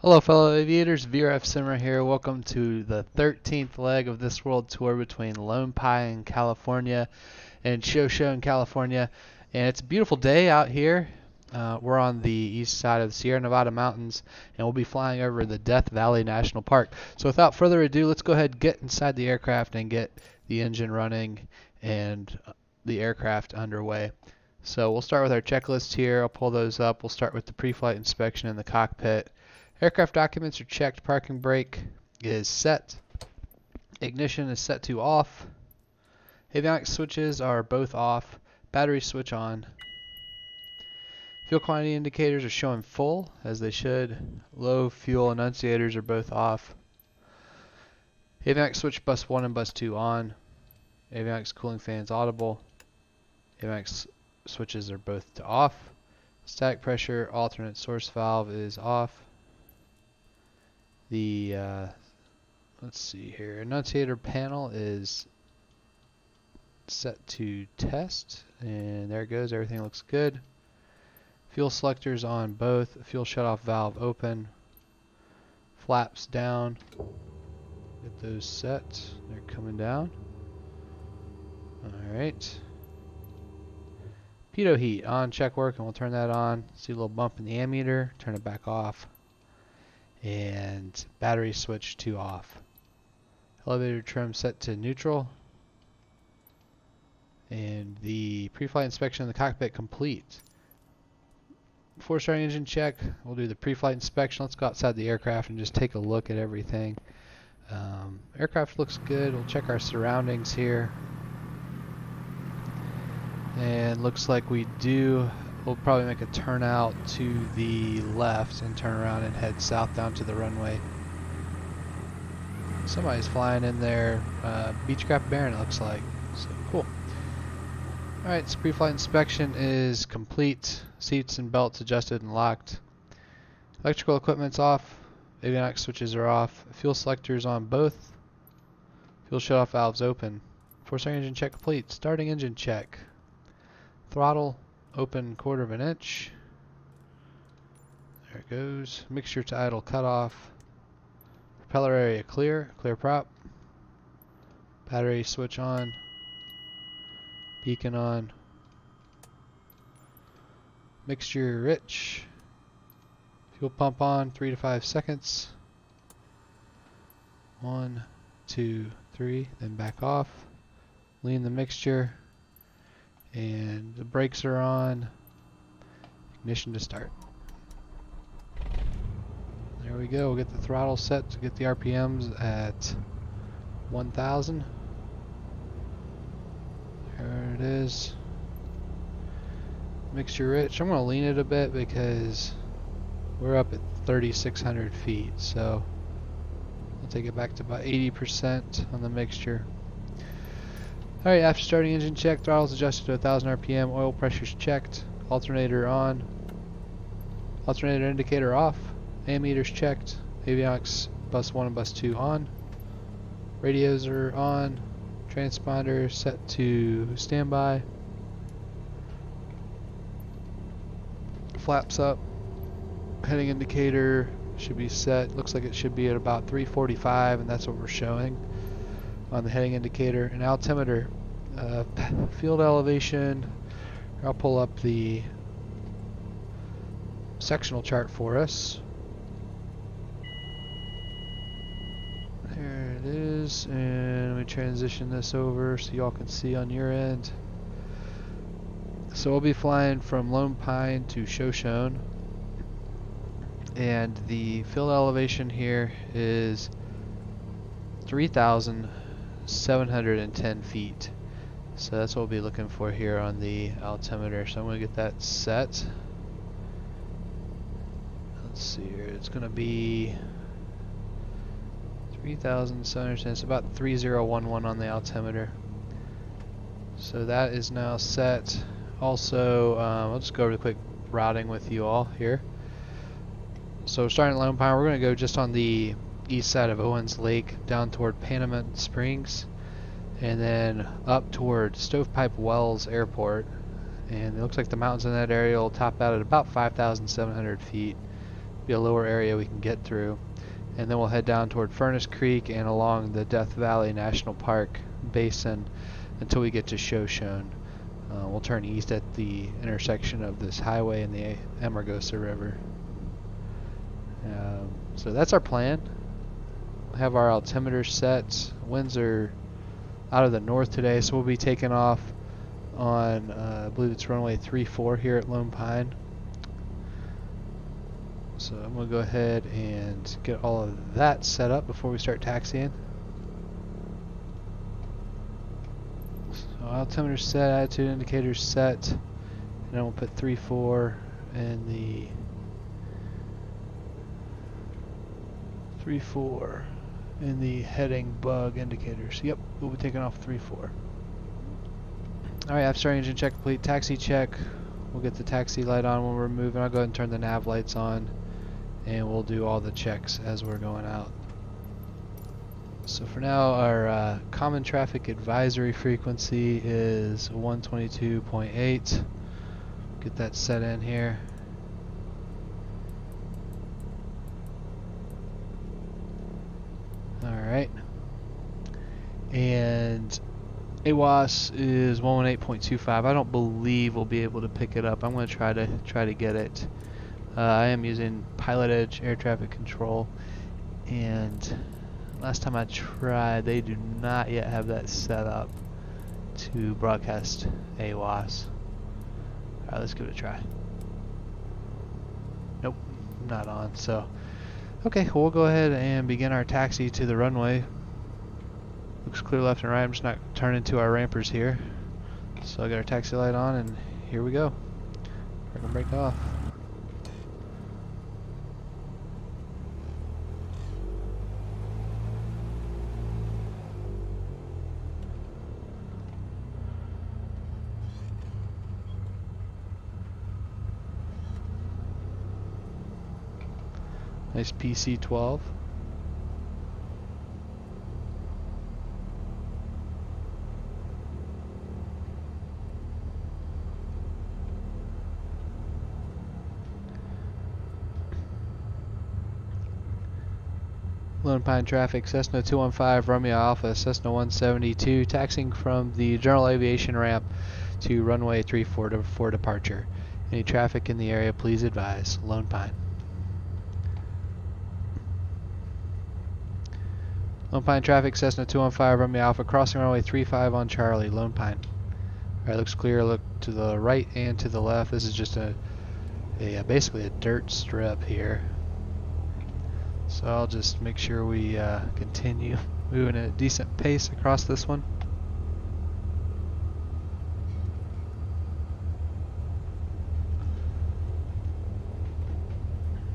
Hello fellow aviators, VRF Simmer here. Welcome to the 13th leg of this world tour between Lone Pine in California and Shoshone, California. And it's a beautiful day out here. We're on the east side of the Sierra Nevada mountains and we'll be flying over the Death Valley National Park. So without further ado, let's go ahead and get inside the aircraft and get the engine running and the aircraft underway. So we'll start with our checklist here. I'll pull those up. We'll start with the pre-flight inspection in the cockpit. Aircraft documents are checked. Parking brake is set. Ignition is set to off. Avionics switches are both off. Battery switch on. Fuel quantity indicators are showing full, as they should. Low fuel annunciators are both off. Avionics switch bus 1 and bus 2 on. Avionics cooling fans audible. Avionics switches are both to off. Static pressure alternate source valve is off. The let's see here, annunciator panel is set to test, and there it goes. Everything looks good. Fuel selectors on both. Fuel shutoff valve open. Flaps down. Get those set. They're coming down. All right. Pitot heat on, check work, and we'll turn that on. See a little bump in the ammeter. Turn it back off. And battery switch to off. Elevator trim set to neutral. And the pre-flight inspection in the cockpit complete. Before starting engine check, we'll do the pre-flight inspection. Let's go outside the aircraft and just take a look at everything. Aircraft looks good. We'll check our surroundings here. And looks like we'll probably make a turnout to the left and turn around and head south down to the runway. Somebody's flying in there. Beechcraft Baron, it looks like. So cool. Alright, so pre-flight inspection is complete. Seats and belts adjusted and locked. Electrical equipment's off. Avionics switches are off. Fuel selectors on both. Fuel shutoff valves open. Force engine check complete. Starting engine check. Throttle open 1/4 inch. There it goes. Mixture to idle cutoff. Propeller area clear. Clear prop. Battery switch on. Beacon on. Mixture rich. Fuel pump on 3 to 5 seconds. 1, 2, 3. Then back off. Lean the mixture. And the brakes are on. Ignition to start. There we go. We'll get the throttle set to get the RPMs at 1,000. There it is. Mixture rich. I'm going to lean it a bit because we're up at 3,600 feet. So we'll take it back to about 80% on the mixture. Alright, after starting engine check, throttle's adjusted to 1,000 RPM, oil pressure's checked, alternator on, alternator indicator off, ammeter's checked, avionics bus 1 and bus 2 on, radios are on, transponder set to standby, flaps up, heading indicator should be set, looks like it should be at about 345, and that's what we're showing on the heading indicator. And altimeter, field elevation. I'll pull up the sectional chart for us. There it is, and we transition this over so y'all can see on your end. So we'll be flying from Lone Pine to Shoshone, and the field elevation here is 3,710 feet. So that's what we'll be looking for here on the altimeter. So I'm going to get that set. Let's see here. It's going to be 3,710. It's about 3,011 on the altimeter. So that is now set. Also, I'll just go over the quick routing with you all here. So starting at Lone Pine, we're going to go just on the east side of Owens Lake down toward Panamint Springs, and then up toward Stovepipe Wells Airport. And it looks like the mountains in that area will top out at about 5,700 feet. be a lower area we can get through. And then we'll head down toward Furnace Creek and along the Death Valley National Park basin until we get to Shoshone. We'll turn east at the intersection of this highway and the Amargosa River. So that's our plan. We have our altimeter set. Winds are out of the north today, so we'll be taking off on, I believe it's runway 34 here at Lone Pine. So I'm going to go ahead and get all of that set up before we start taxiing. So altimeter set, attitude indicator set, and then we'll put 3-4 in the 3-4 in the heading bug indicators. Yep, we'll be taking off 3-4. Alright, after engine check complete, taxi check. We'll get the taxi light on when we're moving. I'll go ahead and turn the nav lights on, and we'll do all the checks as we're going out. So for now, our common traffic advisory frequency is 122.8. Get that set in here. Alright. And AWAS is 118.25. I don't believe we'll be able to pick it up. I'm going to try to get it. I am using Pilot Edge air traffic control, and last time I tried, they do not yet have that set up to broadcast AWAS. Alright, let's give it a try. Nope, not on. So, okay, well, we'll go ahead and begin our taxi to the runway. Looks clear left and right. I'm just not turning to our rampers here. So I got our taxi light on, and here we go. We're gonna break off. Nice PC-12. Lone Pine traffic, Cessna 215, Romeo Alpha, Cessna 172, taxiing from the general aviation ramp to runway 34 for departure. Any traffic in the area, please advise. Lone Pine. Lone Pine traffic, Cessna 215, Romeo Alpha, crossing runway 35 on Charlie, Lone Pine. Alright, looks clear. Look to the right and to the left. This is just basically a dirt strip here. So I'll just make sure we continue moving at a decent pace across this one.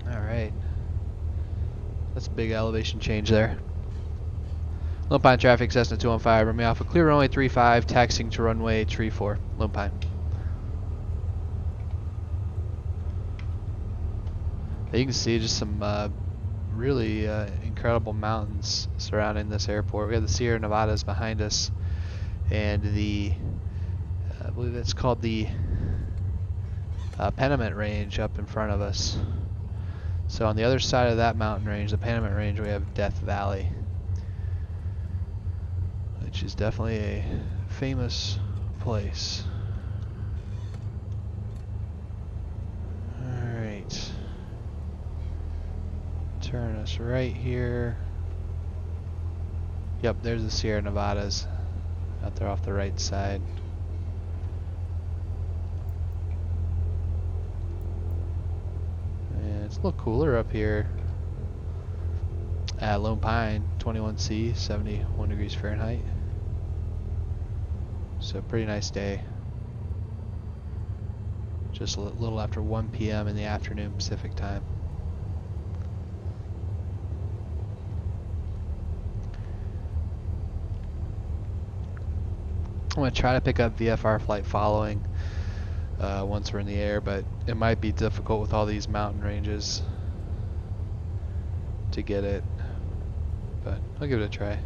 Alright. That's a big elevation change there. Lone Pine traffic, Cessna 215, Romeo Alpha, clear runway 35, taxiing to runway 34, Lone Pine. You can see just some really incredible mountains surrounding this airport. We have the Sierra Nevadas behind us, and I believe it's called the Panamint Range up in front of us. So on the other side of that mountain range, the Panamint Range, we have Death Valley, which is definitely a famous place. Alright. Turn us right here. Yep, there's the Sierra Nevadas out there off the right side. And it's a little cooler up here at Lone Pine, 21°C, 71 degrees Fahrenheit. So pretty nice day. Just a little after 1 p.m. in the afternoon Pacific time. I'm going to try to pick up VFR flight following once we're in the air, but it might be difficult with all these mountain ranges to get it, but I'll give it a try.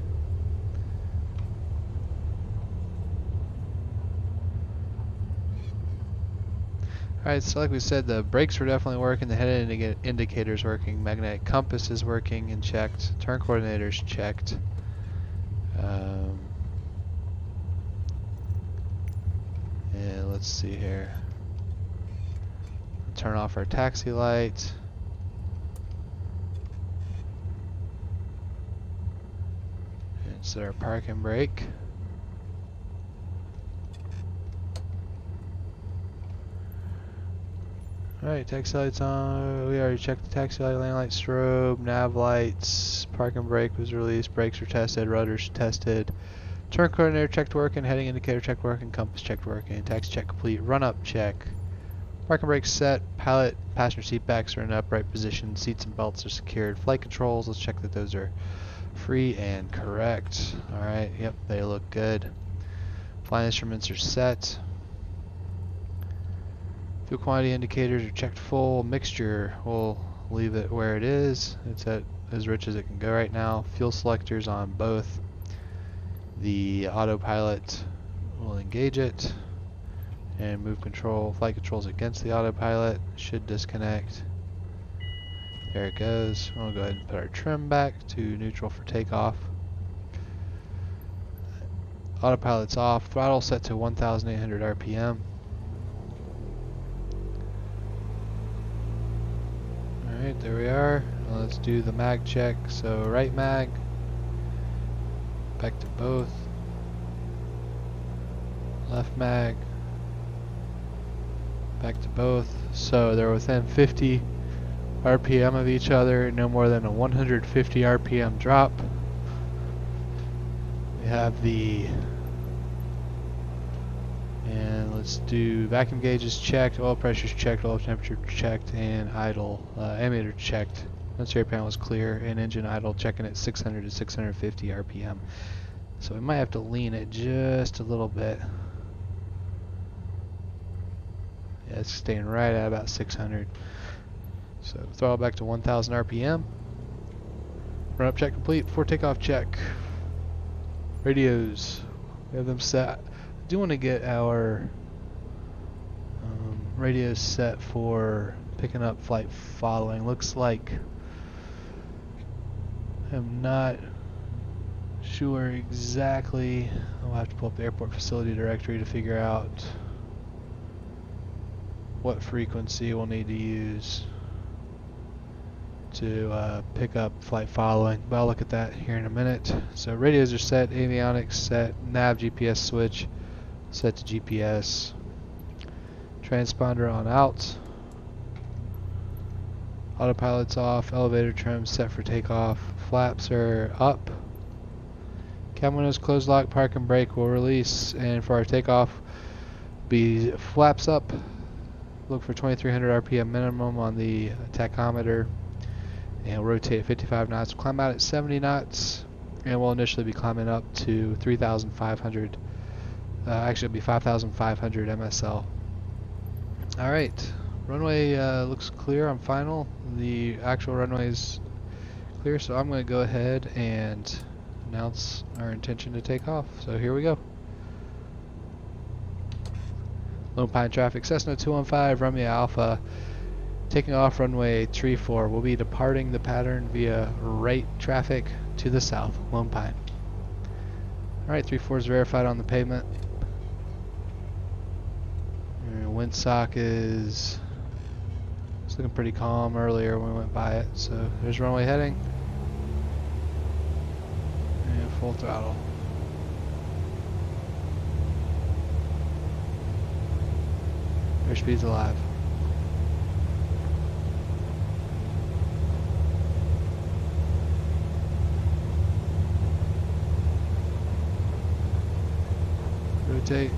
Alright, so like we said, the brakes were definitely working, the head indicator's working, magnetic compass is working and checked, turn coordinator's checked. And let's see here. Turn off our taxi light. And set our parking brake. Alright, taxi lights on. We already checked the taxi light, lane light, strobe, nav lights, parking brake was released, brakes were tested, rudders tested, turn coordinator checked working, heading indicator checked working, compass checked working, taxi check complete, run up check, parking brake set, pilot, passenger seat backs are in upright position, seats and belts are secured, flight controls, let's check that those are free and correct. Alright, yep, they look good. Flying instruments are set. Fuel quantity indicators are checked full. Mixture, we'll leave it where it is. It's at as rich as it can go right now. Fuel selectors on both. The autopilot will engage it. And move control, flight controls against the autopilot. Should disconnect. There it goes. We'll go ahead and put our trim back to neutral for takeoff. Autopilot's off. Throttle set to 1,800 RPM. Alright, there we are. Now let's do the mag check. So right mag, back to both. Left mag, back to both. So they're within 50 RPM of each other, no more than a 150 RPM drop. We have and let's do vacuum gauges checked, oil pressures checked, oil temperature checked, and idle ammeter checked. Interior panel is clear, and engine idle checking at 600 to 650 RPM. So we might have to lean it just a little bit. Yeah, it's staying right at about 600. So throttle back to 1,000 RPM. Run up check complete. Before takeoff check. Radios, we have them set. I do want to get our radios set for picking up flight following. Looks like I'm not sure exactly. I'll have to pull up the airport facility directory to figure out what frequency we'll need to use to pick up flight following, but I'll look at that here in a minute. So radios are set, avionics set, nav GPS switch set to GPS, transponder on out, autopilot's off, elevator trim set for takeoff, flaps are up, cabin windows closed lock, park and brake will release, and for our takeoff be flaps up, look for 2300 RPM minimum on the tachometer, and we'll rotate at 55 knots, climb out at 70 knots, and we'll initially be climbing up to 3,500, actually it'll be 5,500 MSL. Alright, runway looks clear on final. The actual runway is clear, so I'm going to go ahead and announce our intention to take off. So here we go. Lone Pine traffic, Cessna 215, Romeo Alpha, taking off runway 34. We'll be departing the pattern via right traffic to the south, Lone Pine. Alright, 34 is verified on the pavement. Windsock is looking pretty calm earlier when we went by it. So there's runway heading. And full throttle. Airspeed's alive. Rotate.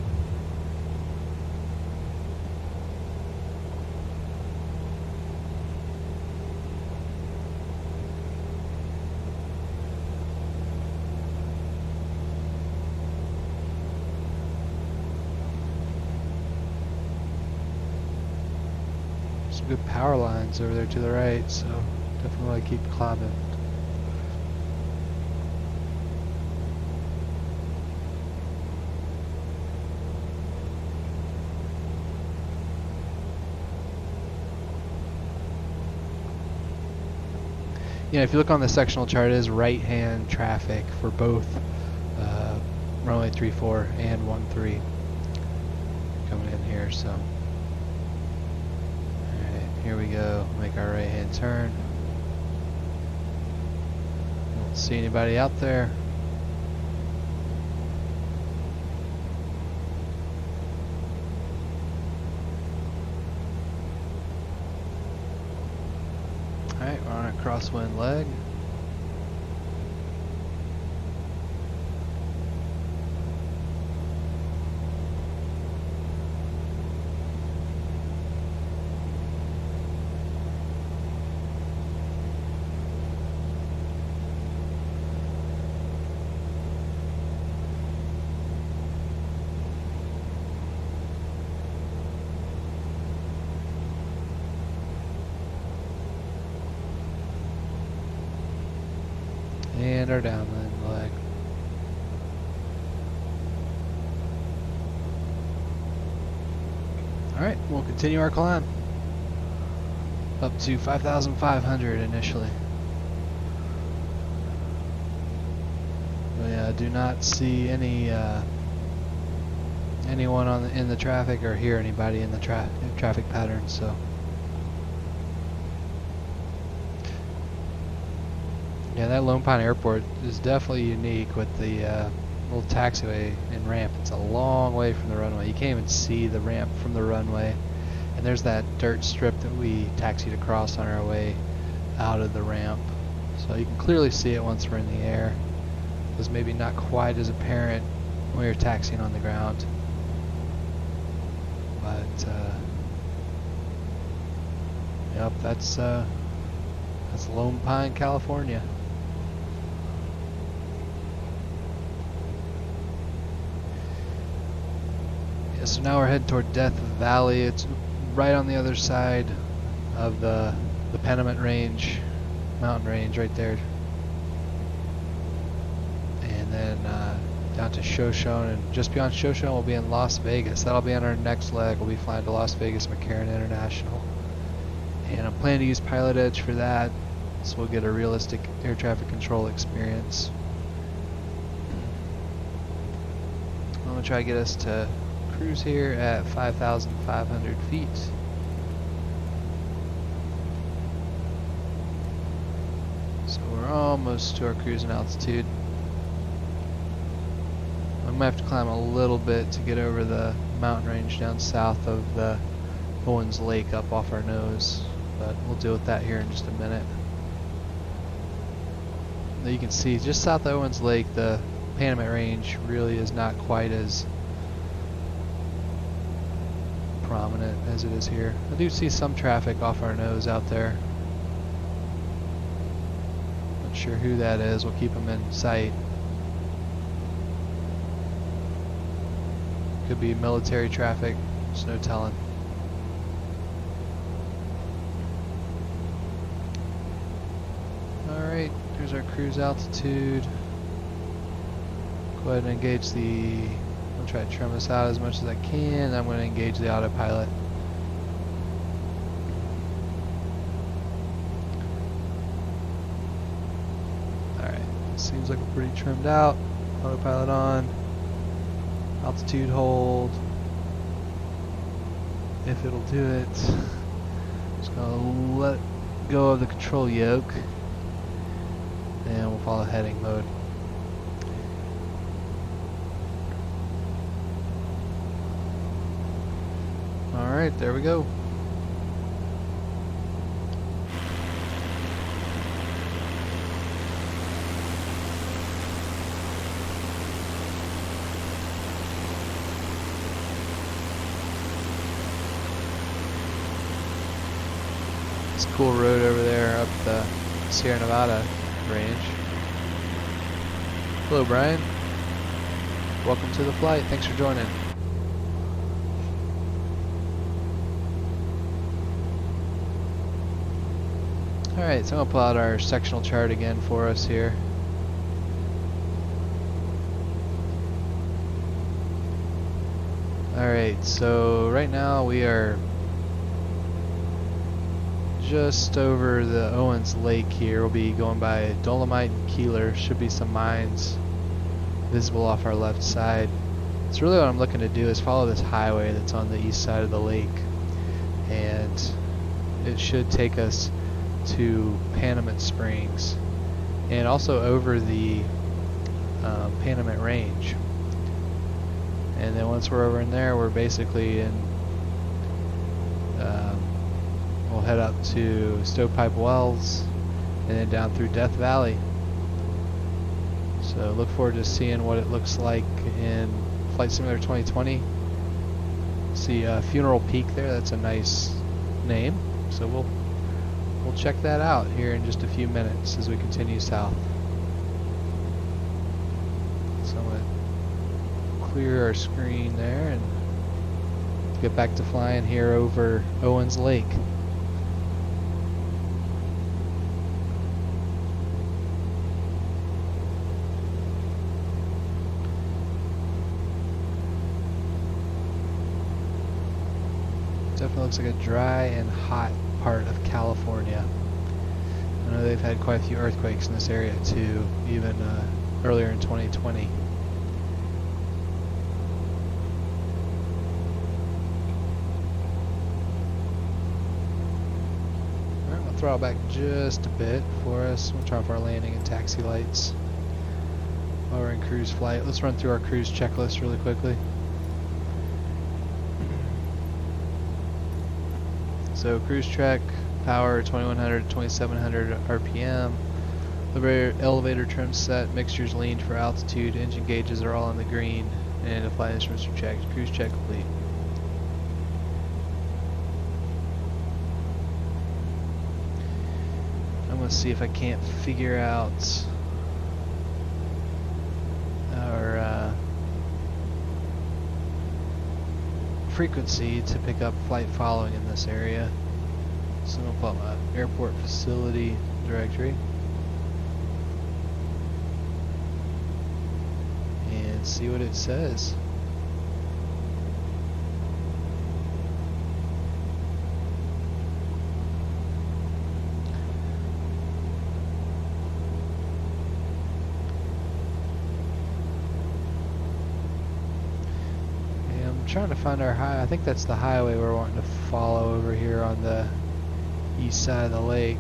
Some good power lines over there to the right, so definitely keep climbing. if you look on the sectional chart, it is right-hand traffic for both runway 34 and 13 coming in here. So, all right, here we go. Make our right-hand turn. Don't see anybody out there. Alright, we're on a crosswind leg. And our downwind leg. Alright, we'll continue our climb. Up to 5,500 initially. I do not see any anyone in the traffic or hear anybody in the traffic pattern, so. Yeah, that Lone Pine Airport is definitely unique with the little taxiway and ramp. It's a long way from the runway. You can't even see the ramp from the runway. And there's that dirt strip that we taxied across on our way out of the ramp. So you can clearly see it once we're in the air. It was maybe not quite as apparent when we were taxiing on the ground. But, yep, that's Lone Pine, California. So now we're heading toward Death Valley. It's right on the other side of the Panamint Range, mountain range right there. And then down to Shoshone, and just beyond Shoshone we'll be in Las Vegas. That'll be on our next leg. We'll be flying to Las Vegas McCarran International. And I'm planning to use Pilot Edge for that, so we'll get a realistic air traffic control experience. I'm going to try to get us to cruise here at 5,500 feet. So we're almost to our cruising altitude. I might have to climb a little bit to get over the mountain range down south of the Owens Lake up off our nose, but we'll deal with that here in just a minute. Now you can see just south of Owens Lake, the Panamint Range really is not quite as prominent as it is here. I do see some traffic off our nose out there. Not sure who that is. We'll keep them in sight. Could be military traffic. There's no telling. Alright, here's our cruise altitude. Go ahead and engage the... I'll try to trim this out as much as I can. I'm going to engage the autopilot. Alright, seems like we're pretty trimmed out. Autopilot on. Altitude hold. If it'll do it. Just going to let go of the control yoke. And we'll follow heading mode. Alright, there we go. It's a cool road over there up the Sierra Nevada range. Hello, Brian. Welcome to the flight. Thanks for joining. Alright, so I'm going to pull out our sectional chart again for us here. Alright, so right now we are just over the Owens Lake here. We'll be going by Dolomite and Keeler. Should be some mines visible off our left side. So really what I'm looking to do is follow this highway that's on the east side of the lake, and it should take us to Panamint Springs and also over the Panamint Range. And then once we're over in there, we're basically in, we'll head up to Stovepipe Wells and then down through Death Valley. So look forward to seeing what it looks like in Flight Simulator 2020. See Funeral Peak there, that's a nice name. So we'll check that out here in just a few minutes as we continue south. So I'm going to clear our screen there and get back to flying here over Owens Lake. Definitely looks like a dry and hot part of California. I know they've had quite a few earthquakes in this area too, even earlier in 2020. Alright, we'll throttle back just a bit for us. We'll turn off our landing and taxi lights while we're in cruise flight. Let's run through our cruise checklist really quickly. So cruise track, power 2100 to 2700 RPM, elevator trim set, mixtures leaned for altitude, engine gauges are all on the green, and the flight instruments are checked. Cruise check complete. I'm going to see if I can't figure out our frequency to pick up flight following in this area. So I'm going to pull up my airport facility directory and see what it says. Trying to find our I think that's the highway we're wanting to follow over here on the east side of the lake.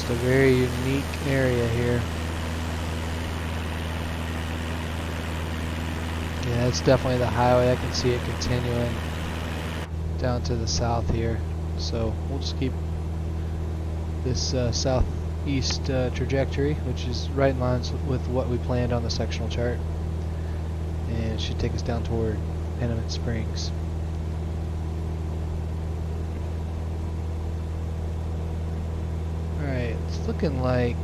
A very unique area here. Yeah, it's definitely the highway. I can see it continuing down to the south here. So we'll just keep this southeast trajectory, which is right in line with what we planned on the sectional chart, and it should take us down toward Panamint Springs. It's looking like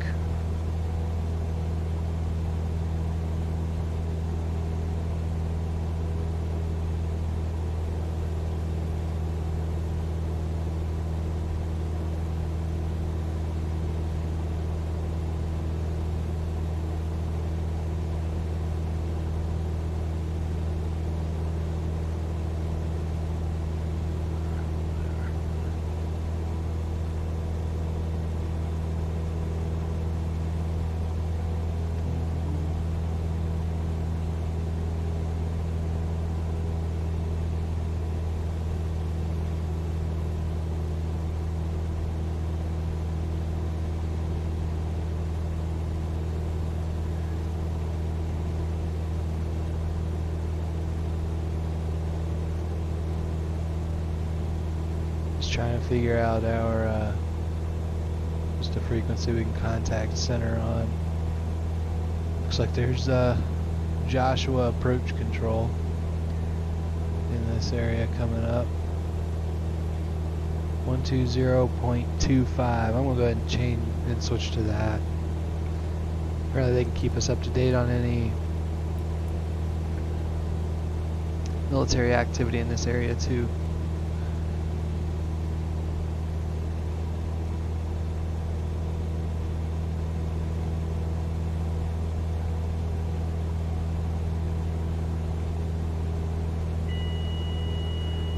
trying to figure out our just select a frequency we can contact center on. Looks like there's Joshua approach control in this area coming up. 120.25. I'm gonna go ahead and change and switch to that. Apparently they can keep us up to date on any military activity in this area too.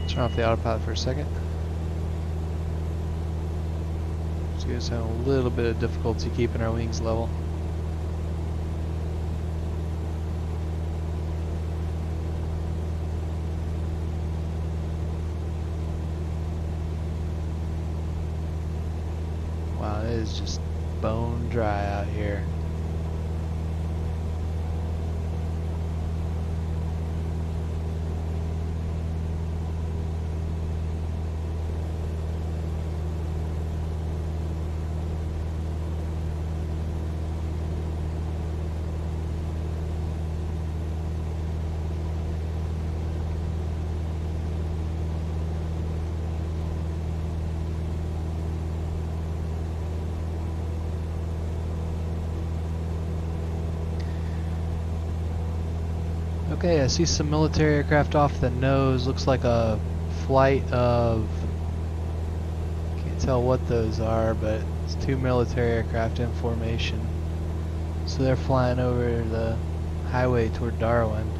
Turn off the autopilot for a second. Just give us a little bit of difficulty keeping our wings level. Wow, it is just bone dry out here. Okay, I see some military aircraft off the nose. Looks like a flight of... can't tell what those are, but it's two military aircraft in formation. So they're flying over the highway toward Darwin.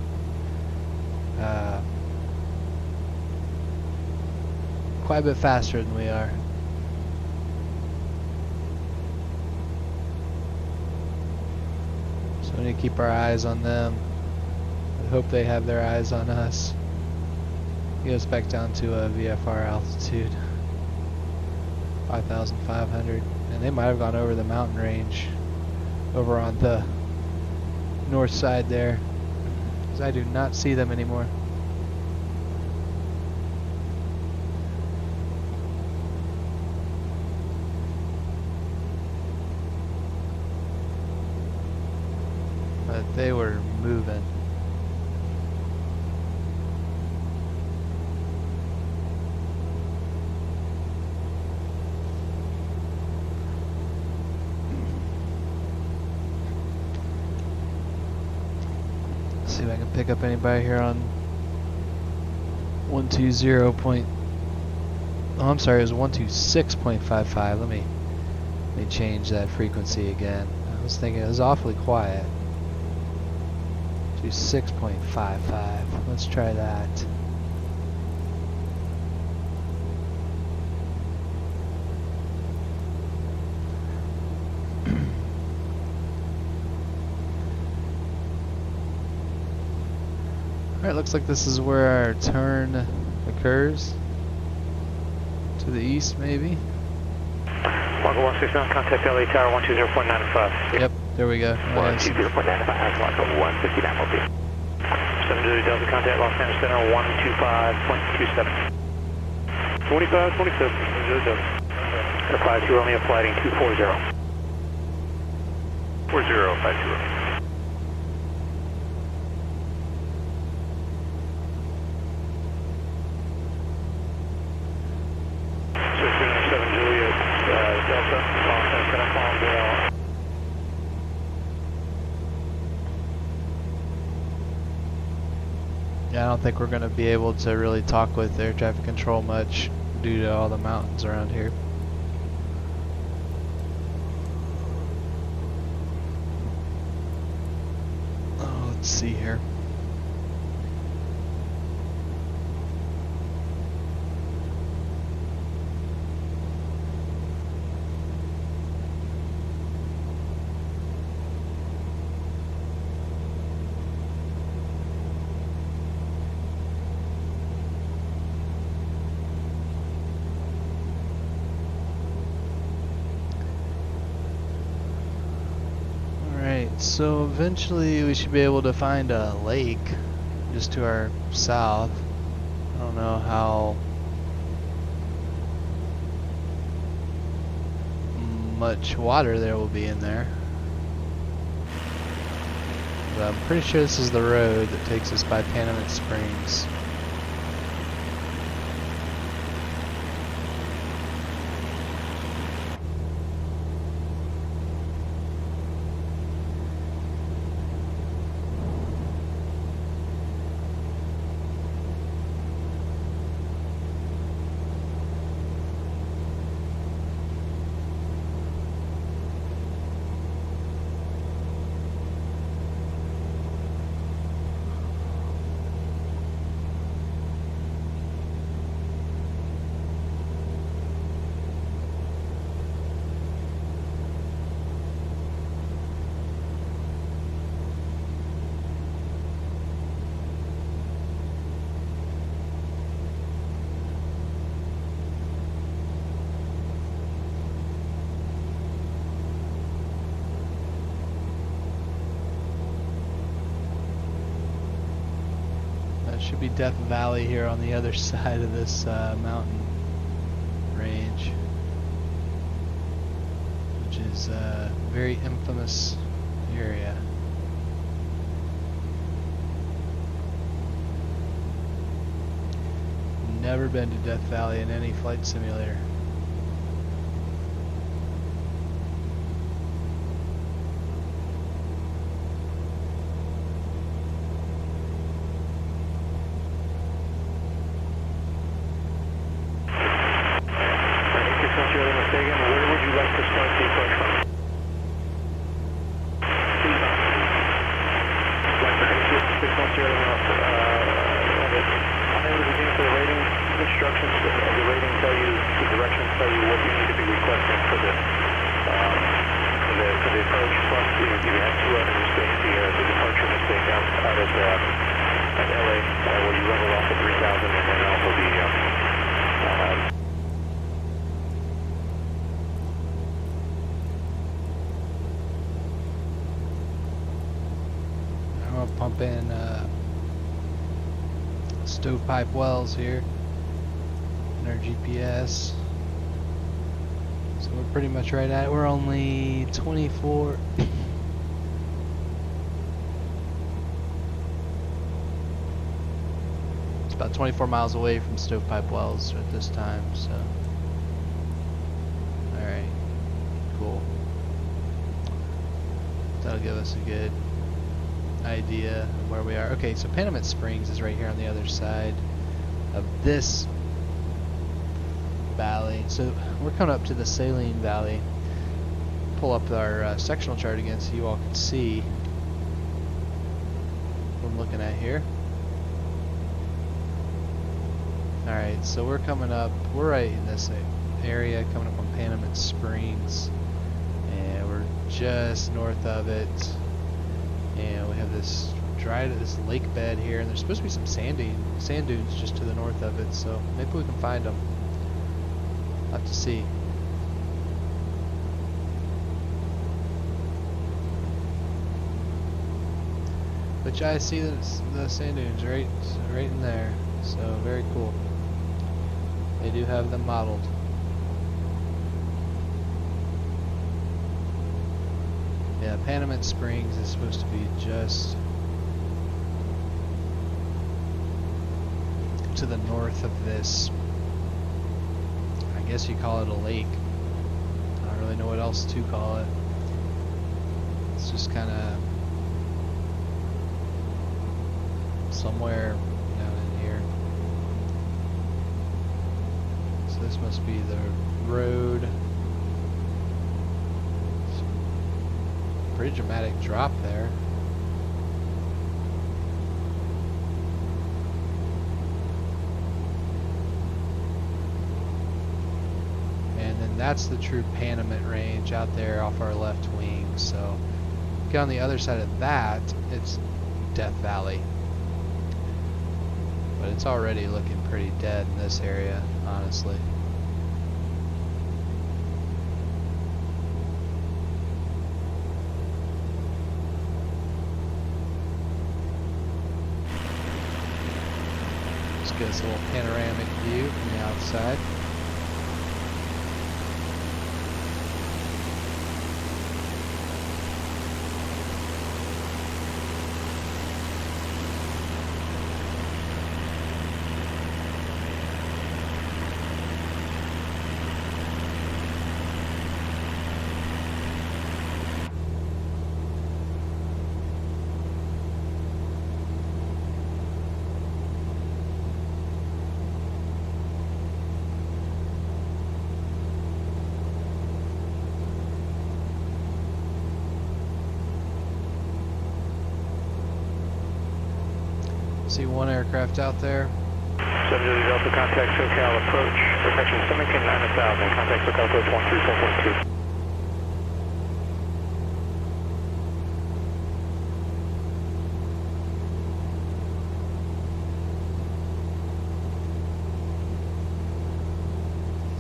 Quite a bit faster than we are. So we need to keep our eyes on them. Hope they have their eyes on us. Get us back down to a VFR altitude, 5,500, and they might have gone over the mountain range, over on the north side there, because I do not see them anymore. But they were moving. See if I can pick up anybody here on 120 point. Oh, I'm sorry, it was 126.55. Let me change that frequency again. I was thinking it was awfully quiet. 26.55. Let's try that. Alright, looks like this is where our turn occurs. To the east, maybe? Marco 169, contact LA Tower 120.95. Yep, there we go. 120.95, Marco 159 will be. 7 Delta, contact Los Angeles Center 125.27. 2527, Enterprise, you're only flighting 240. 4050. Yeah, I don't think we're going to be able to really talk with air traffic control much due to all the mountains around here. Oh, let's see here. So eventually we should be able to find a lake just to our south. I don't know how much water there will be in there. But I'm pretty sure this is the road that takes us by Panamint Springs. Should be Death Valley here on the other side of this mountain range, which is a very infamous area. Never been to Death Valley in any flight simulator. Pump in stovepipe wells here in our GPS. So we're pretty much right at it. We're only 24. It's about 24 miles away from stovepipe wells at this time, so. Alright, cool. That'll give us a good idea of where we are. Okay, so Panamint Springs is right here on the other side of this valley. So we're coming up to the Saline Valley. Pull up our sectional chart again so you all can see what I'm looking at here. Alright, so we're coming up, we're right in this area, coming up on Panamint Springs, and we're just north of it. And we have this this lake bed here, and there's supposed to be some sand dunes just to the north of it, so maybe we can find them. I'll have to see. But yeah, I see the sand dunes right in there, so very cool. They do have them modeled. Yeah, Panamint Springs is supposed to be just to the north of this. I guess you call it a lake. I don't really know what else to call it. It's just kind of somewhere down in here. So this must be the road. Pretty dramatic drop there. And then that's the true Panamint range out there off our left wing. So get on the other side of that, it's Death Valley. But it's already looking pretty dead in this area, honestly. Get us a little panoramic view from the outside. See one aircraft out there. 7 Delta, contact SoCal approach. Perfection Seminole 9000. Contact SoCal approach 134.2.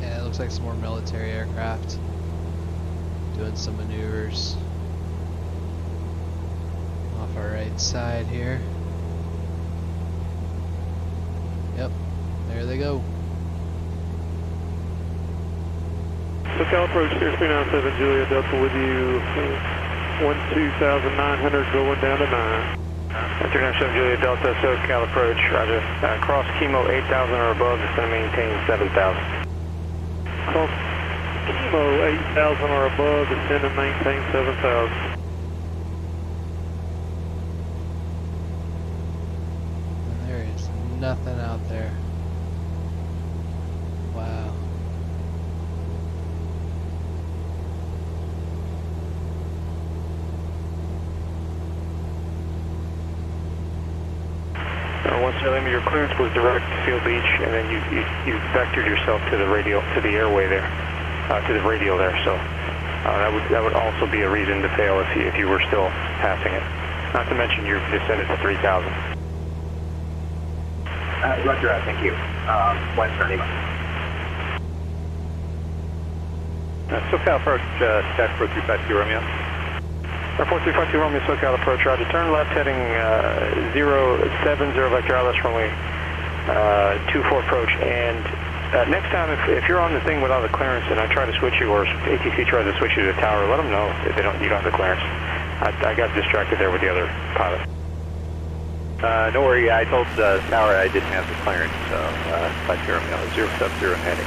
Yeah, it looks like some more military aircraft doing some maneuvers off our right side here. Yep, there they go. SoCal approach 0397 Julia Delta with you. 12,900 going down to 9. 397 Julia Delta, SoCal approach, roger. Cross Kimo 8,000 or above, it's going to maintain 7,000. Cross Kimo 8,000 or above, it's going to maintain 7,000. There is nothing out there. Wow. Once your clearance was direct to Seal Beach, and then you vectored yourself to the radio, to the airway there, to the radio there. So that would also be a reason to fail if you were still passing it. Not to mention you've descended to 3,000. Roger, thank you. What's your name? SoCal approach, stack 4352 Romeo. 4352 Romeo, SoCal approach, roger. Turn left heading 070 vector ILS runway 24 approach. And next time, if you're on the thing without the clearance and I try to switch you, or ATC tries to switch you to the tower, let them know that you don't have the clearance. I got distracted there with the other pilot. No worry, I told the tower I didn't have the clearance, so 50 Romeo, 070 heading.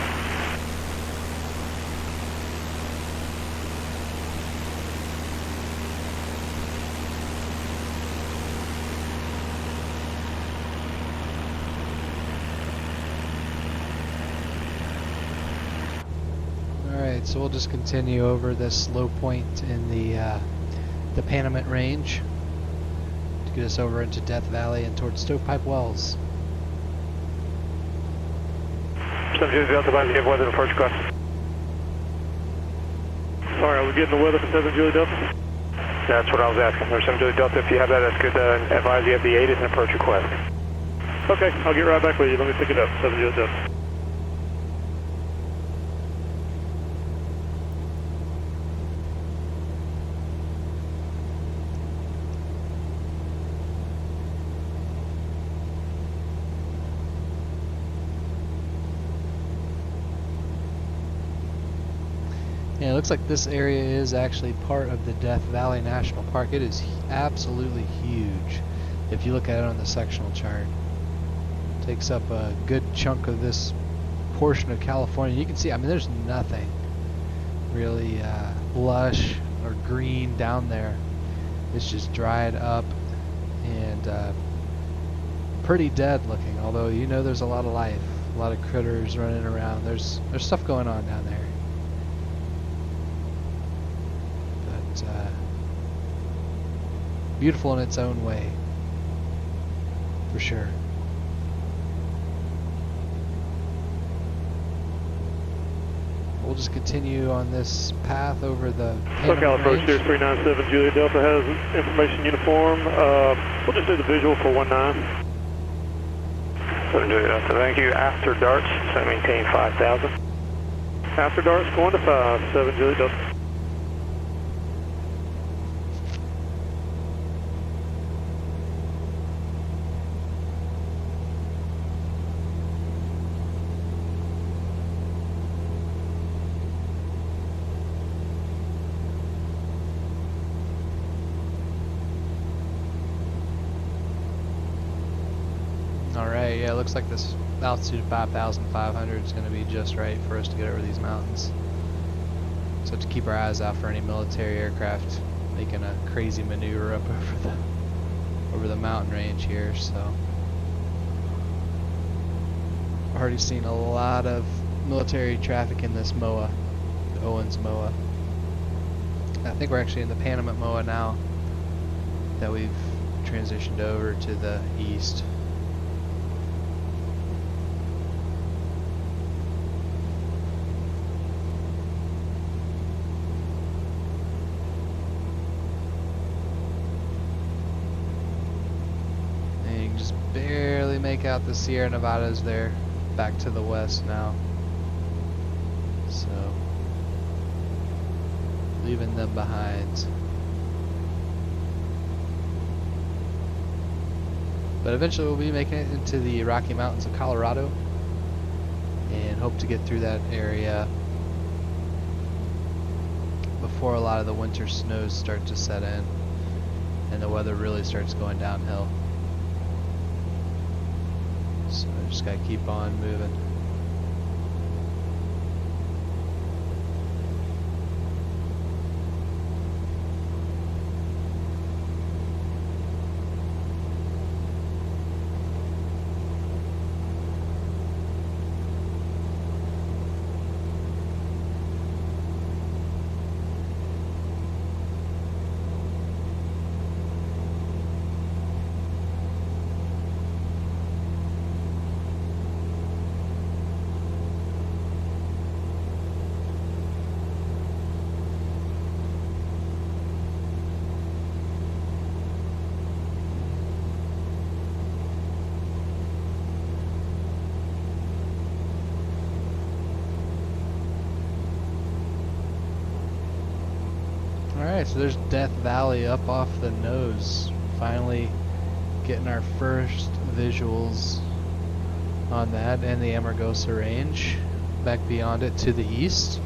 Alright, so we'll just continue over this low point in the Panamint Range to get us over into Death Valley and towards Stovepipe Wells. 7 Delta, advise you have weather approach class. Sorry, I was getting the weather for 7 Julie Delta. That's what I was asking. Or 7 Julie Delta, if you have that, that's good. Advise you have the 8 as an approach request. Okay, I'll get right back with you. Let me pick it up. 7 Julie Delta. Yeah, it looks like this area is actually part of the Death Valley National Park. It is absolutely huge if you look at it on the sectional chart. It takes up a good chunk of this portion of California. You can see, I mean, there's nothing really lush or green down there. It's just dried up and pretty dead looking, although you know there's a lot of life, a lot of critters running around. There's stuff going on down there. Beautiful in its own way, for sure. We'll just continue on this path over the SoCal approach 0397 Julia Delta has information uniform. We'll just do the visual for 19. 7 Julia Delta, thank you. After darts, so maintain 5,000. After darts going to 5, 7 Julia Delta. Alright, yeah, it looks like this altitude of 5,500 is going to be just right for us to get over these mountains. So to keep our eyes out for any military aircraft making a crazy maneuver up over the mountain range here. So I've already seen a lot of military traffic in this MOA, the Owens MOA. I think we're actually in the Panamint MOA now that we've transitioned over to the east. out the Sierra Nevadas there, back to the west now. So, leaving them behind. But eventually we'll be making it into the Rocky Mountains of Colorado and hope to get through that area before a lot of the winter snows start to set in and the weather really starts going downhill. So I just gotta keep on moving. Alright, so there's Death Valley up off the nose. Finally getting our first visuals on that, and the Amargosa Range back beyond it to the east.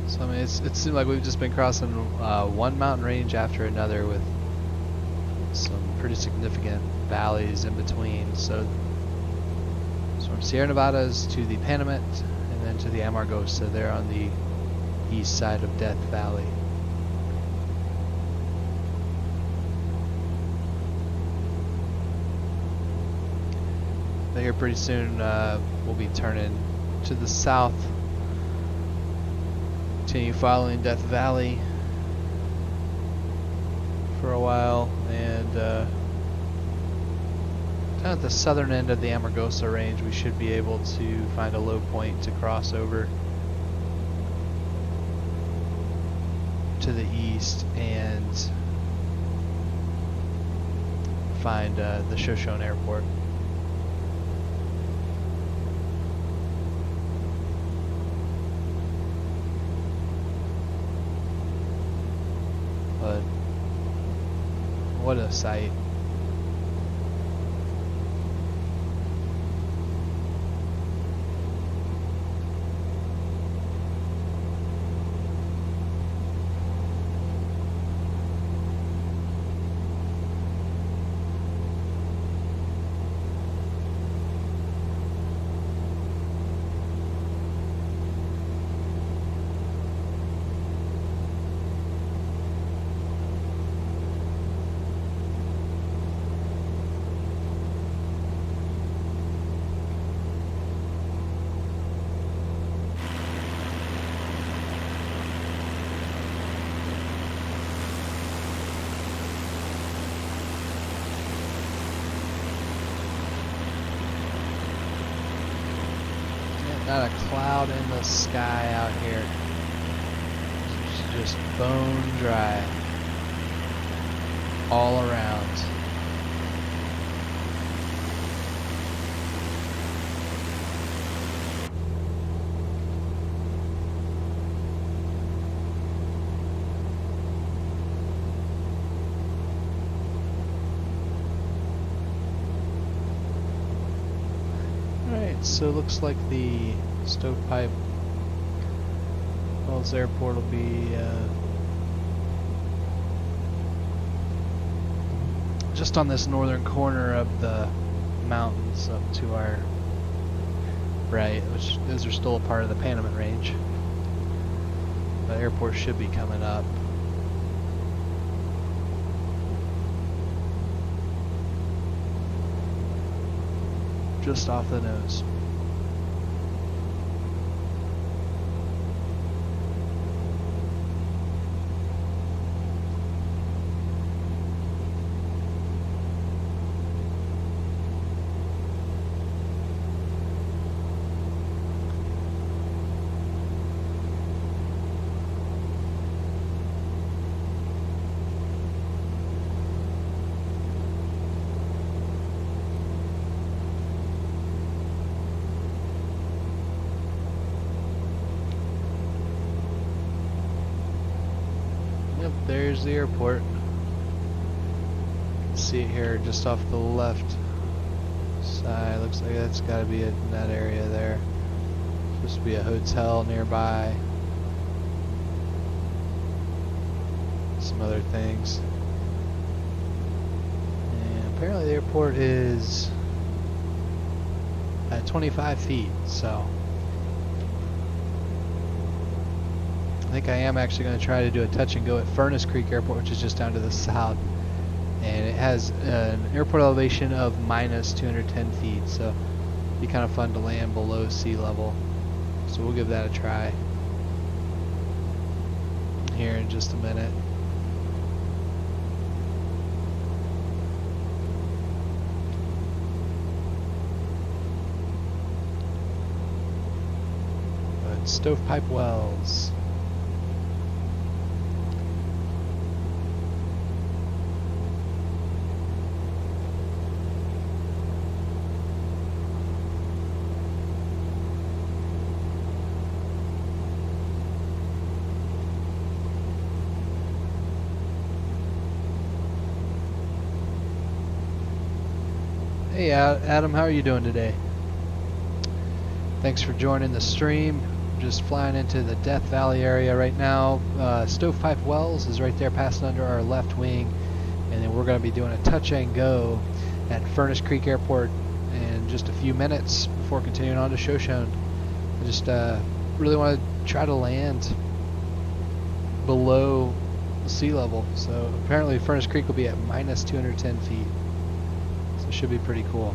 So I mean, it seemed like we've just been crossing one mountain range after another with some pretty significant valleys in between. So from Sierra Nevadas to the Panamint and then to the Amargosa there on the east side of Death Valley. But here pretty soon we'll be turning to the south, continue following Death Valley for a while, and kind of at the southern end of the Amargosa Range we should be able to find a low point to cross over to the east and find the Shoshone Airport. But what a sight. Not a cloud in the sky out here. It's just bone dry all around. So it looks like the Stovepipe Wells Airport will be just on this northern corner of the mountains up to our right, which those are still a part of the Panamint Range. The airport should be coming up. Just off the nose. here's the airport. See it here just off the left side. Looks like that's got to be it in that area there. Supposed to be a hotel nearby. Some other things. And apparently the airport is at 25 feet, so I think I am actually going to try to do a touch and go at Furnace Creek Airport, which is just down to the south. And it has an airport elevation of minus 210 feet, so it'd be kind of fun to land below sea level. So we'll give that a try here in just a minute. But Stovepipe Wells. Hey Adam, how are you doing today? Thanks for joining the stream. Just flying into the Death Valley area right now. Stovepipe Wells is right there passing under our left wing, and then we're going to be doing a touch and go at Furnace Creek Airport in just a few minutes before continuing on to Shoshone. I just really want to try to land below sea level. So apparently Furnace Creek will be at minus 210 feet. Should be pretty cool.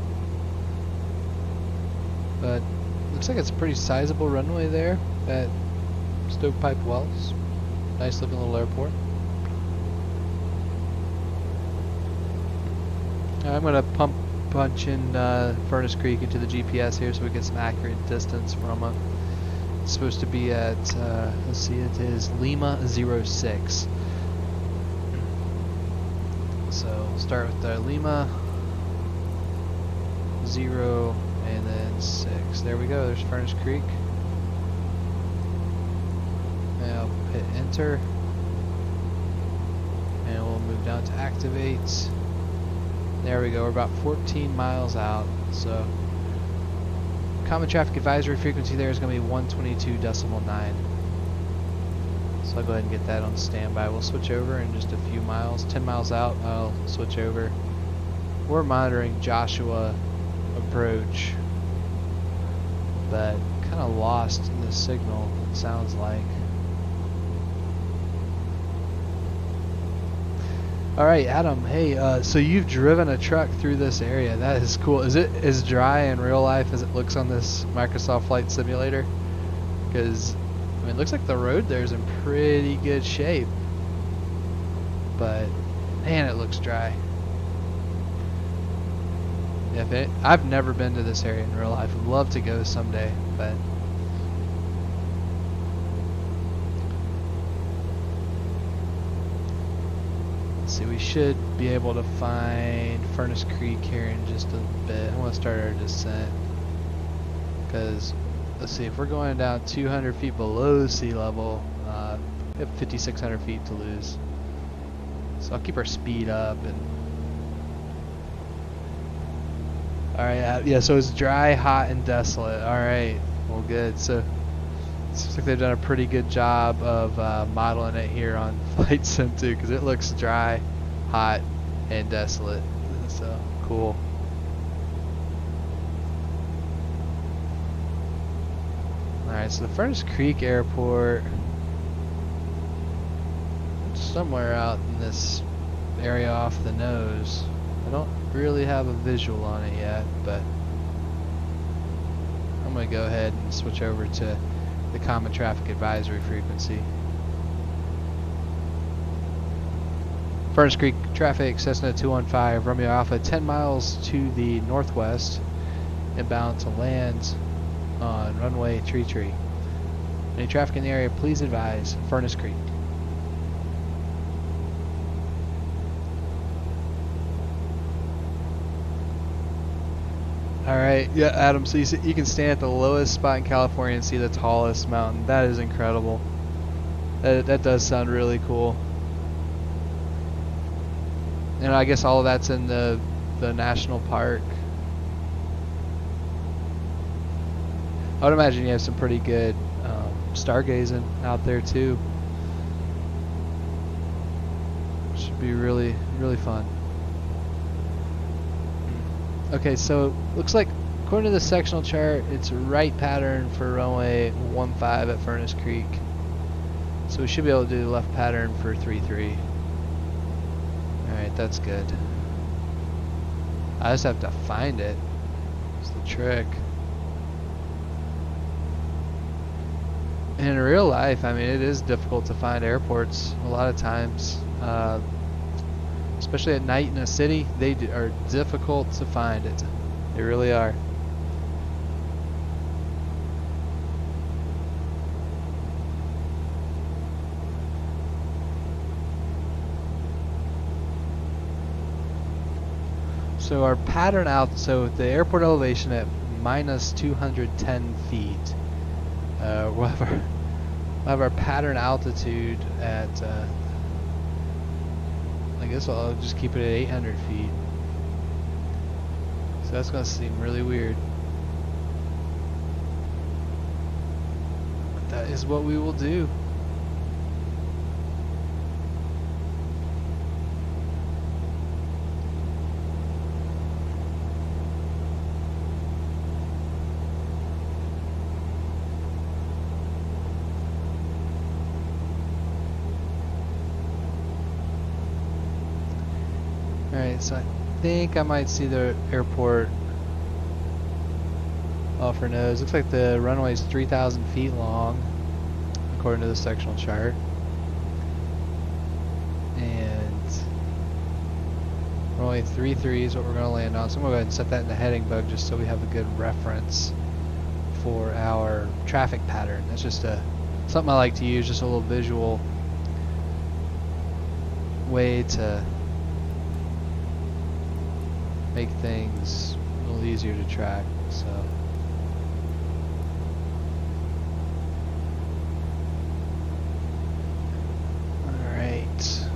But looks like it's a pretty sizable runway there at Stovepipe Wells. Nice looking little airport. I'm going to punch in Furnace Creek into the GPS here so we get some accurate distance from it. It's supposed to be at, let's see, it is Lima 06. So we'll start with the Lima 0 and then 6. There we go. There's Furnace Creek. Now hit enter, and we'll move down to activate. There we go. We're about 14 miles out. So common traffic advisory frequency there is going to be 122.9. So I'll go ahead and get that on standby. We'll switch over in just a few miles. 10 miles out, I'll switch over. We're monitoring Joshua approach, but kind of lost in the signal, it sounds like. Alright, Adam, hey, so you've driven a truck through this area. That is cool. Is it as dry in real life as it looks on this Microsoft Flight Simulator? Because, I mean, it looks like the road there's in pretty good shape, but man, it looks dry. I've never been to this area in real life. I'd love to go someday, but let's see, we should be able to find Furnace Creek here in just a bit. I want to start our descent because, let's see, if we're going down 200 feet below sea level, we have 5,600 feet to lose. So I'll keep our speed up and alright, yeah, so it's dry, hot, and desolate. Alright, well good. So it seems like they've done a pretty good job of modeling it here on Flight Sim 2, because it looks dry, hot, and desolate. So, cool. Alright, so the Furnace Creek Airport, it's somewhere out in this area off the nose. I don't really have a visual on it yet, but I'm going to go ahead and switch over to the common traffic advisory frequency. Furnace Creek traffic, Cessna 215, Romeo Alpha, 10 miles to the northwest, inbound to land on runway Tree. Any traffic in the area, please advise Furnace Creek. Alright, yeah, Adam, so you can stand at the lowest spot in California and see the tallest mountain. That is incredible. That does sound really cool. And I guess all of that's in the national park. I would imagine you have some pretty good stargazing out there too. Should be really, really fun. Okay, so looks like according to the sectional chart, it's right pattern for runway 15 at Furnace Creek. So we should be able to do the left pattern for 33. Alright, that's good. I just have to find it. That's the trick. In real life, I mean, it is difficult to find airports a lot of times. Especially at night in a city, they are difficult to find it. They really are. So our pattern out, so the airport elevation at minus 210 feet. We'll have our pattern altitude at, I guess I'll just keep it at 800 feet. So that's going to seem really weird. But that is what we will do. Alright, so I think I might see the airport off our nose. Looks like the runway is 3,000 feet long, according to the sectional chart. And runway 33 is what we're going to land on. So I'm going to go ahead and set that in the heading bug just so we have a good reference for our traffic pattern. That's just something I like to use, just a little visual way to make things a little easier to track. So alright.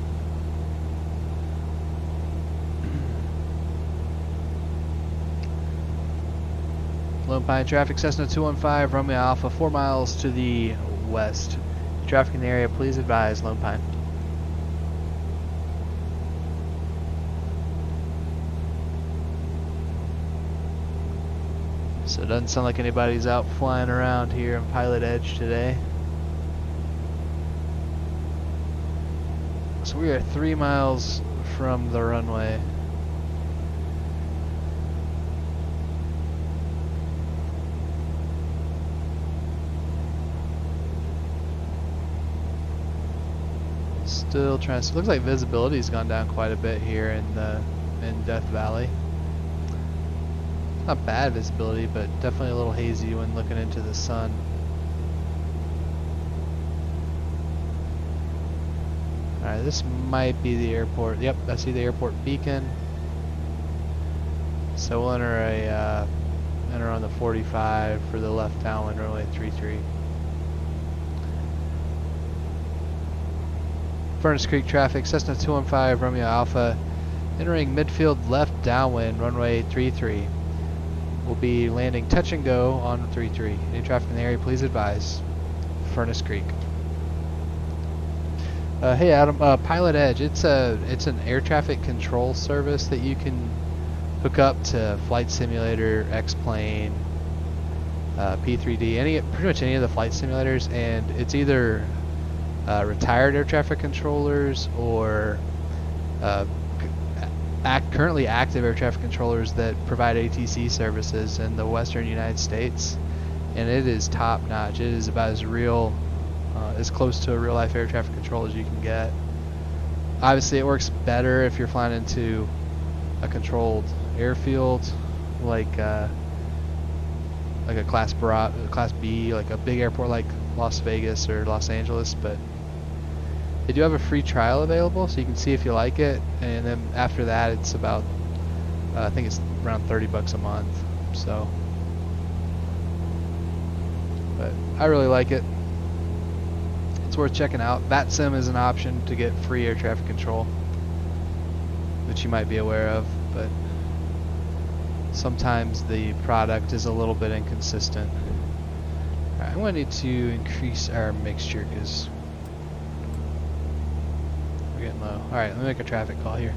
Lone Pine traffic, Cessna 215, Romeo Alpha, 4 miles to the west. Traffic in the area, please advise Lone Pine. So it doesn't sound like anybody's out flying around here in Pilot Edge today. So we are 3 miles from the runway. Still trying to, looks like visibility's gone down quite a bit here in Death Valley. Not bad visibility, but definitely a little hazy when looking into the sun. Alright, this might be the airport. Yep, I see the airport beacon. So we'll enter on the 45 for the left downwind runway 33. Furnace Creek traffic, Cessna 215, Romeo Alpha, entering midfield left downwind runway 33. We'll be landing touch and go on 33. Any traffic in the area, please advise. Furnace Creek. Hey Adam, Pilot Edge. It's an air traffic control service that you can hook up to Flight Simulator, X-Plane, P3D, pretty much any of the flight simulators, and it's either retired air traffic controllers or currently active air traffic controllers that provide ATC services in the western United States, and it is top notch. It is about as real, as close to a real life air traffic control as you can get. Obviously it works better if you're flying into a controlled airfield like a class B, like a big airport like Las Vegas or Los Angeles, but they do have a free trial available, so you can see if you like it, and then after that it's about I think it's around $30 a month. So, but I really like it. It's worth checking out. VATSIM is an option to get free air traffic control. that you might be aware of, but sometimes the product is a little bit inconsistent. Alright, I'm going to need to increase our mixture because we're getting low. Alright, let me make a traffic call here.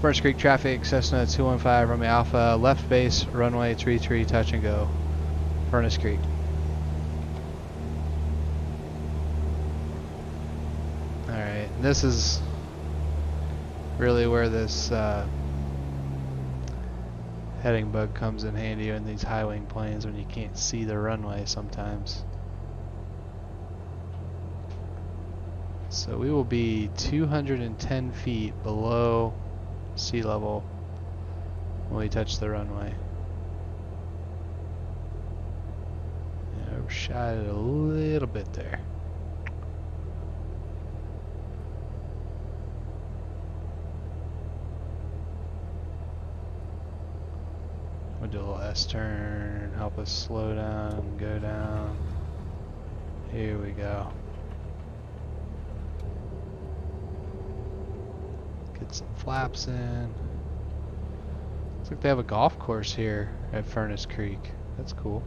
Furnace Creek traffic, Cessna 215, Romeo Alpha, left base, runway 33, touch and go. Furnace Creek. Alright, this is really where this heading bug comes in handy in these high wing planes when you can't see the runway sometimes. So we will be 210 feet below sea level when we touch the runway. Yeah, overshot it a little bit there. We'll do a little S-turn, help us slow down, go down. Here we go. Get some flaps in. Looks like they have a golf course here at Furnace Creek. That's cool.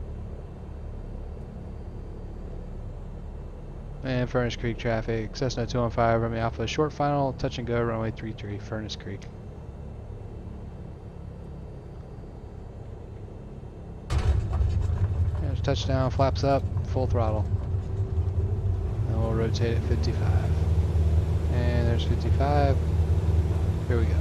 And Furnace Creek traffic, Cessna 215, Romeo Alpha, short final, touch and go, runway 33, Furnace Creek. There's touchdown, flaps up, full throttle. And we'll rotate at 55. And there's 55. Here we go.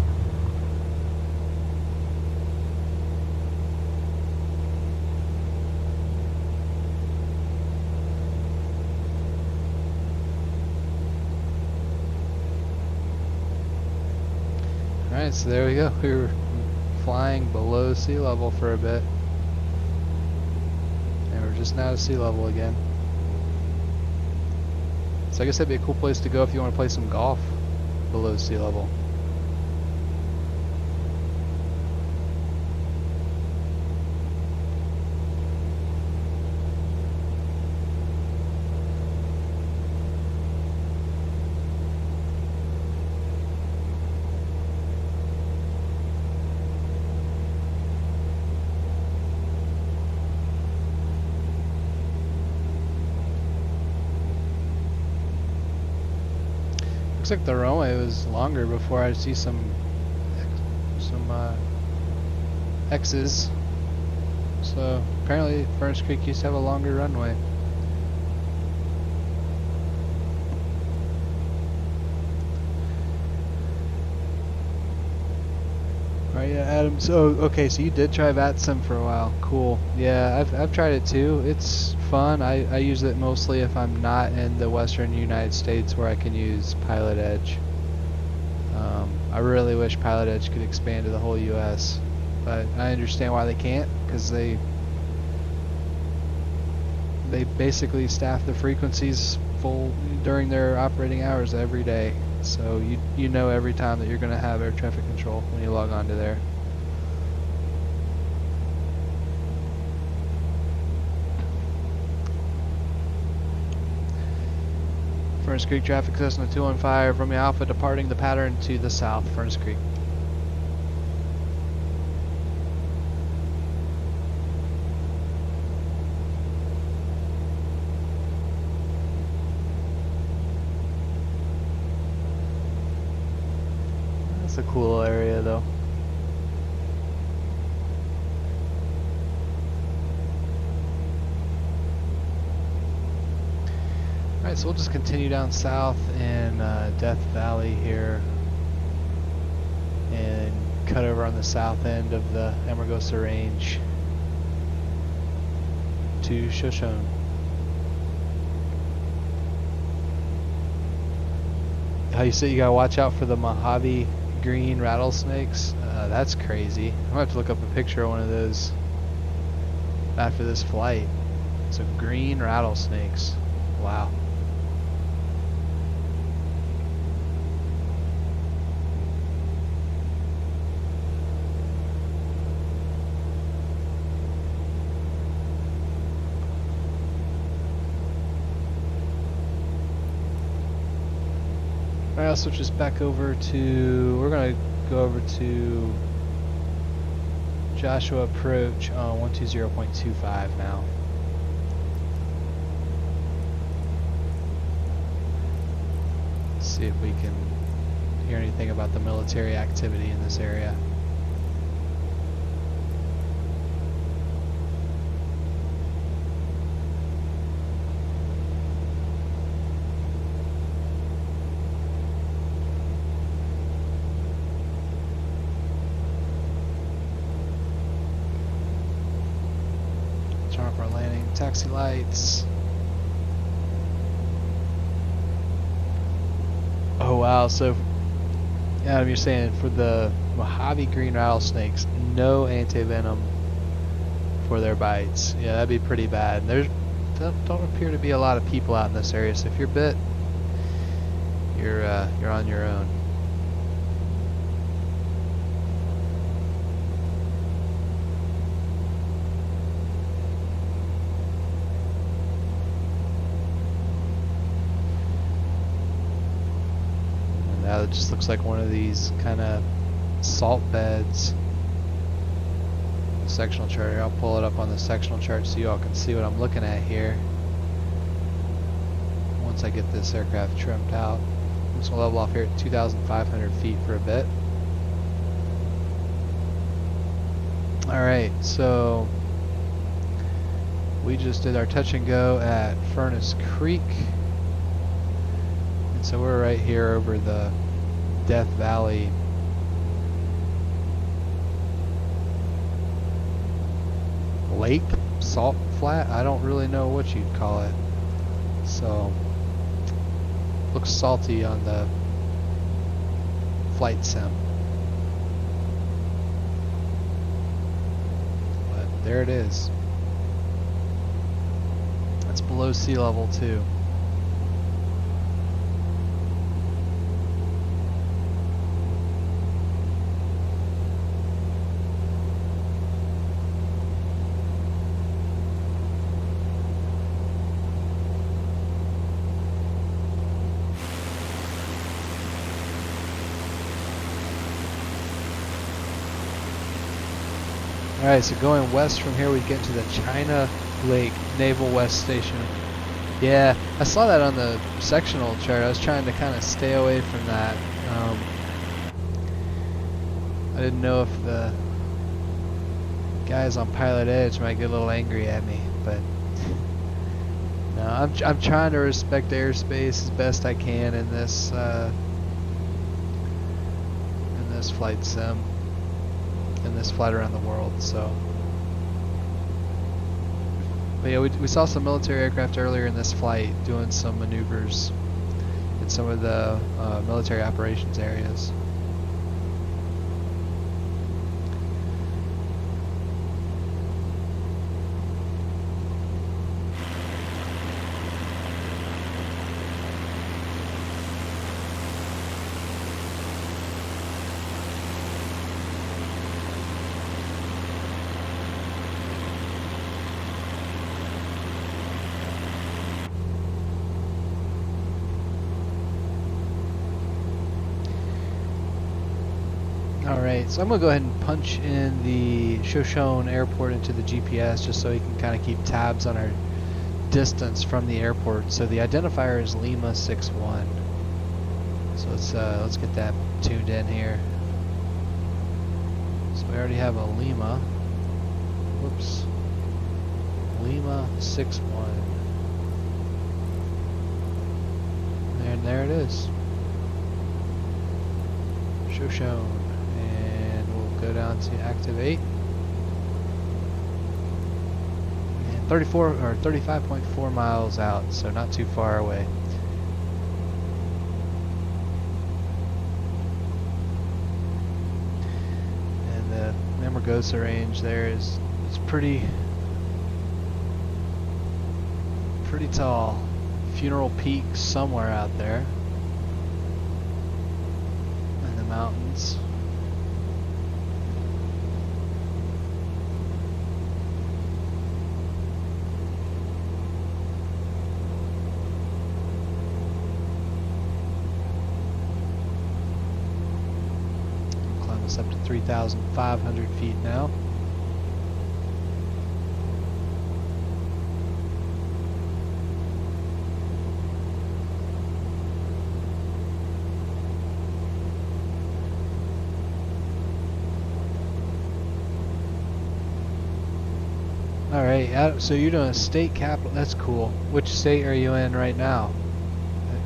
Alright, so there we go. We were flying below sea level for a bit. And we're just now at sea level again. So I guess that'd be a cool place to go if you want to play some golf below sea level. Looks like the runway was longer before. I see some X's. So apparently Furnace Creek used to have a longer runway. Alright, yeah, Adam. So okay, so you did try VATSIM for a while. Cool. Yeah, I've tried it too. It's fun. I use it mostly if I'm not in the western United States where I can use Pilot Edge. I really wish Pilot Edge could expand to the whole US, but I understand why they can't, because they basically staff the frequencies full during their operating hours every day. So you know every time that you're going to have air traffic control when you log on to there. Furnace Creek traffic, Cessna 215, Romeo Alpha departing the pattern to the south, Furnace Creek. That's a cool area though. Alright, so we'll just continue down south in Death Valley here and cut over on the south end of the Amargosa Range to Shoshone. How you say you gotta watch out for the Mojave green rattlesnakes? That's crazy. I'm gonna have to look up a picture of one of those after this flight. So green rattlesnakes. Wow. gotta switch this back over to, we're gonna go over to Joshua approach on 120.25 now. See if we can hear anything about the military activity in this area. Turn off our landing taxi lights. Oh wow, so Adam, you're saying for the Mojave green rattlesnakes, no anti-venom for their bites. Yeah, that'd be pretty bad. There's don't appear to be a lot of people out in this area, so if you're bit, you're on your own. Now it just looks like one of these kind of salt beds. Sectional chart here. I'll pull it up on the sectional chart so you all can see what I'm looking at here. Once I get this aircraft trimmed out. I'm just going to level off here at 2,500 feet for a bit. Alright, so we just did our touch and go at Furnace Creek. So we're right here over the Death Valley lake, salt flat. I don't really know what you'd call it. So looks salty on the flight sim. But there it is. That's below sea level too. Alright, so going west from here we get into the China Lake Naval West Station. Yeah, I saw that on the sectional chart. I was trying to kind of stay away from that. I didn't know if the guys on Pilot Edge might get a little angry at me, but no, I'm trying to respect airspace as best I can in this flight sim. In this flight around the world, so. But yeah, we saw some military aircraft earlier in this flight doing some maneuvers in some of the military operations areas. Alright, so I'm going to go ahead and punch in the Shoshone airport into the GPS just so we can kind of keep tabs on our distance from the airport. So the identifier is Lima 61. So let's get that tuned in here. So we already have a Lima. Whoops. Lima 61. And there it is. Shoshone. Go down to activate. And 34 or 35.4 miles out, so not too far away. And the Amargosa range there is pretty tall. Funeral Peak somewhere out there in the mountains. us up to 3,500 feet now. Alright, so you're doing a state capital. That's cool. Which state are you in right now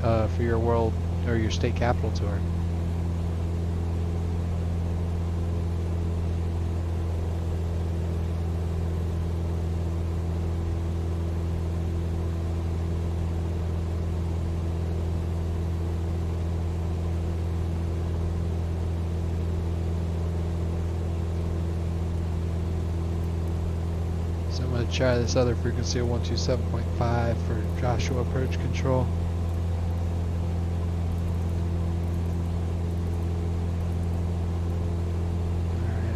for your world or your state capital tour? So I'm going to try this other frequency of 127.5 for Joshua approach control. Alright.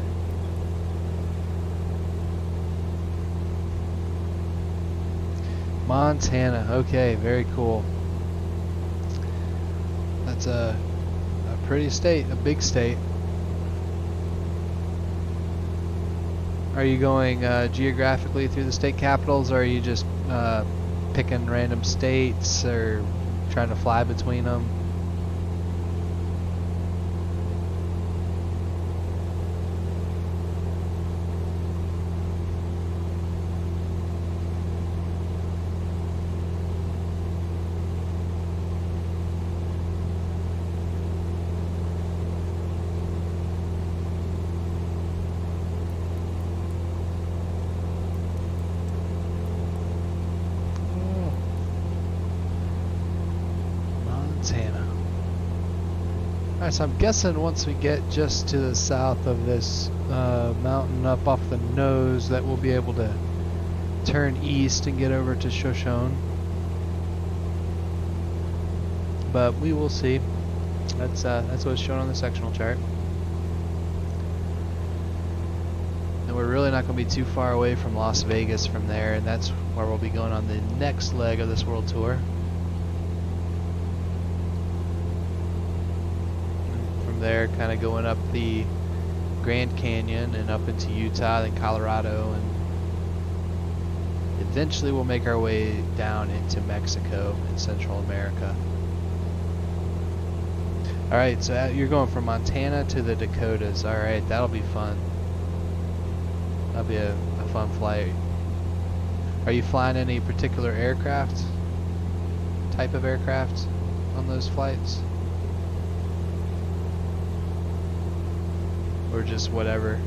Montana, okay, very cool. That's a pretty state, a big state. Are you going geographically through the state capitals, or are you just picking random states, or trying to fly between them? Montana. Alright, so I'm guessing once we get just to the south of this mountain up off the nose that we'll be able to turn east and get over to Shoshone. But we will see. That's what's shown on the sectional chart. And we're really not going to be too far away from Las Vegas from there, and that's where we'll be going on the next leg of this world tour. There, kind of going up the Grand Canyon and up into Utah, then Colorado, and eventually we'll make our way down into Mexico and Central America. Alright, so you're going from Montana to the Dakotas. Alright, that'll be fun. That'll be a fun flight. Are you flying any particular aircraft? Type of aircraft on those flights? Or just whatever?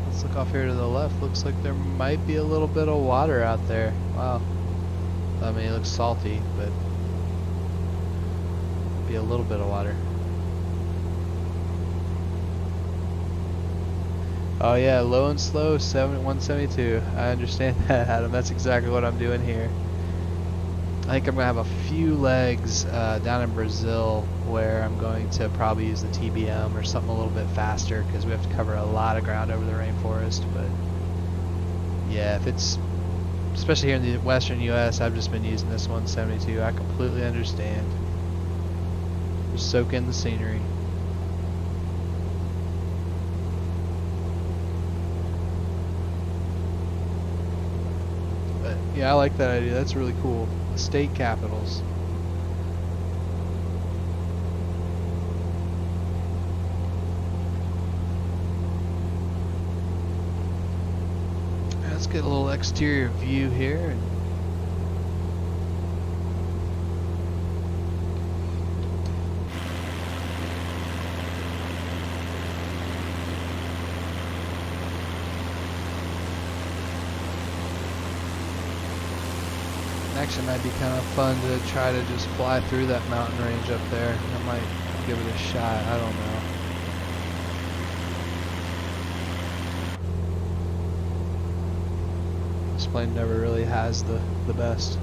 Let's look off here to the left. Looks like there might be a little bit of water out there. Wow. I mean, it looks salty, but be a little bit of water. Oh yeah, low and slow, 172. I understand that, Adam. That's exactly what I'm doing here. I think I'm going to have a few legs down in Brazil where I'm going to probably use the TBM or something a little bit faster because we have to cover a lot of ground over the rainforest. But yeah, if it's, especially here in the western US, I've just been using this 172. I completely understand. Just soak in the scenery. Yeah, I like that idea. That's really cool. State capitals. Let's get a little exterior view here. Actually, might be kind of fun to try to just fly through that mountain range up there. I might give it a shot. I don't know. This plane never really has the best.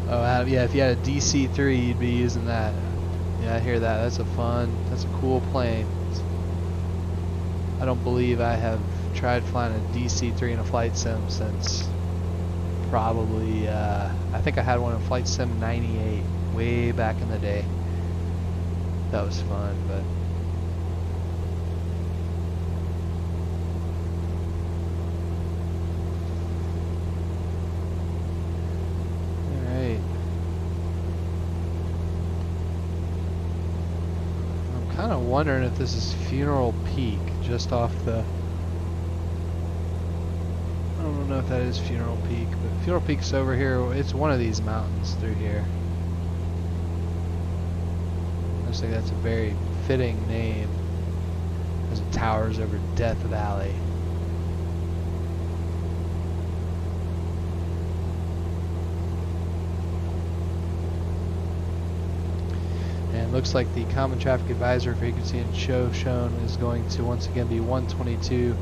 Oh, yeah, if you had a DC-3, you'd be using that. Yeah, I hear that. That's a cool plane. I don't believe I have tried flying a DC-3 in a flight sim since probably, I think I had one in Flight Sim 98, way back in the day. That was fun, but... Alright. I'm kind of wondering if this is Funeral Peak, just off the... I don't know if that is Funeral Peak, but Funeral Peak's over here. It's one of these mountains through here. Looks like that's a very fitting name, as it towers over Death Valley. And it looks like the common traffic advisory frequency in Shoshone is going to once again be 122.9.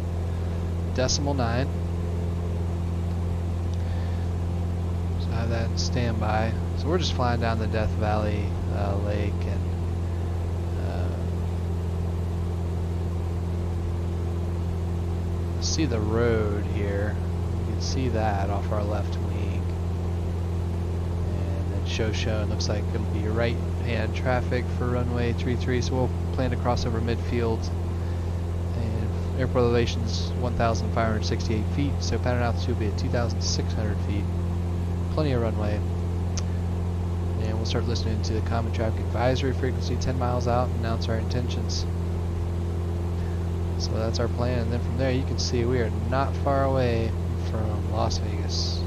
So I have that in standby. So we're just flying down the Death Valley Lake, and see the road here. You can see that off our left wing. And then Shoshone looks like it'll be right hand traffic for runway 33, so we'll plan to cross over midfield. And airport elevation is 1,568 feet, so pattern altitude will be at 2,600 feet. Plenty of runway. And we'll start listening to the common traffic advisory frequency 10 miles out and announce our intentions. So that's our plan, and then from there you can see we are not far away from Las Vegas.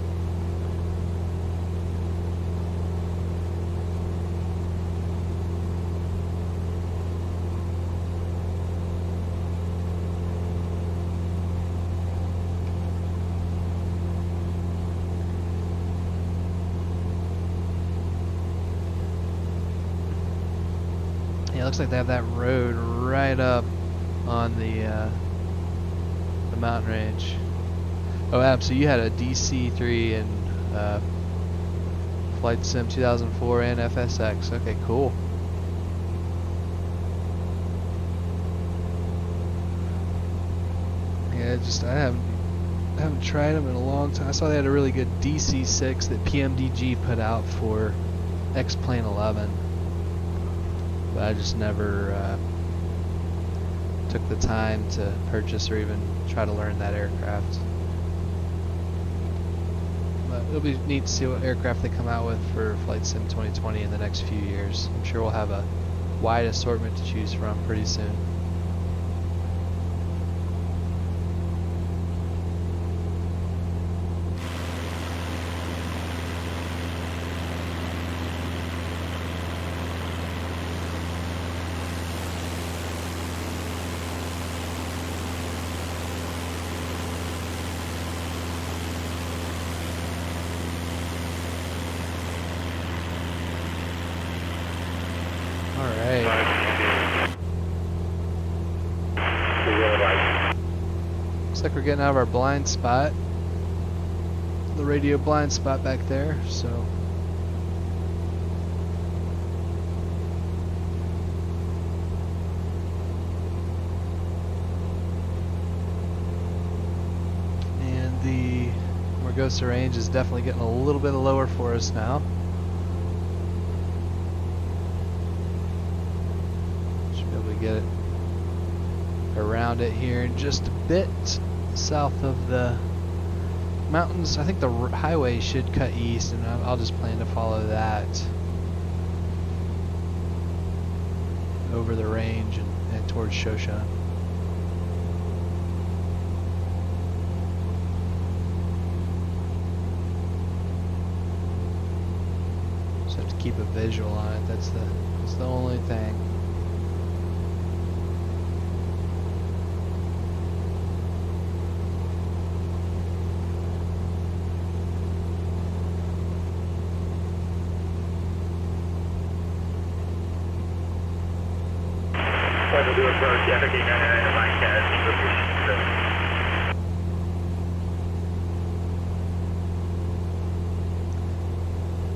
Yeah, it looks like they have that road right up on the mountain range. Oh, Adam, so you had a DC-3 in Flight Sim 2004 and FSX. Okay, cool. Yeah, I haven't tried them in a long time. I saw they had a really good DC-6 that PMDG put out for X-Plane 11, but I just never took the time to purchase or even try to learn that aircraft. But it'll be neat to see what aircraft they come out with for Flight Sim 2020 in the next few years. I'm sure we'll have a wide assortment to choose from pretty soon. Looks like we're getting out of our blind spot, the radio blind spot back there, so and the Margosa range is definitely getting a little bit lower for us now. Should be able to get it around it here in just a bit south of the mountains. I think the highway should cut east, and I'll just plan to follow that over the range and towards Shoshone. Just have to keep a visual on it. That's the only thing.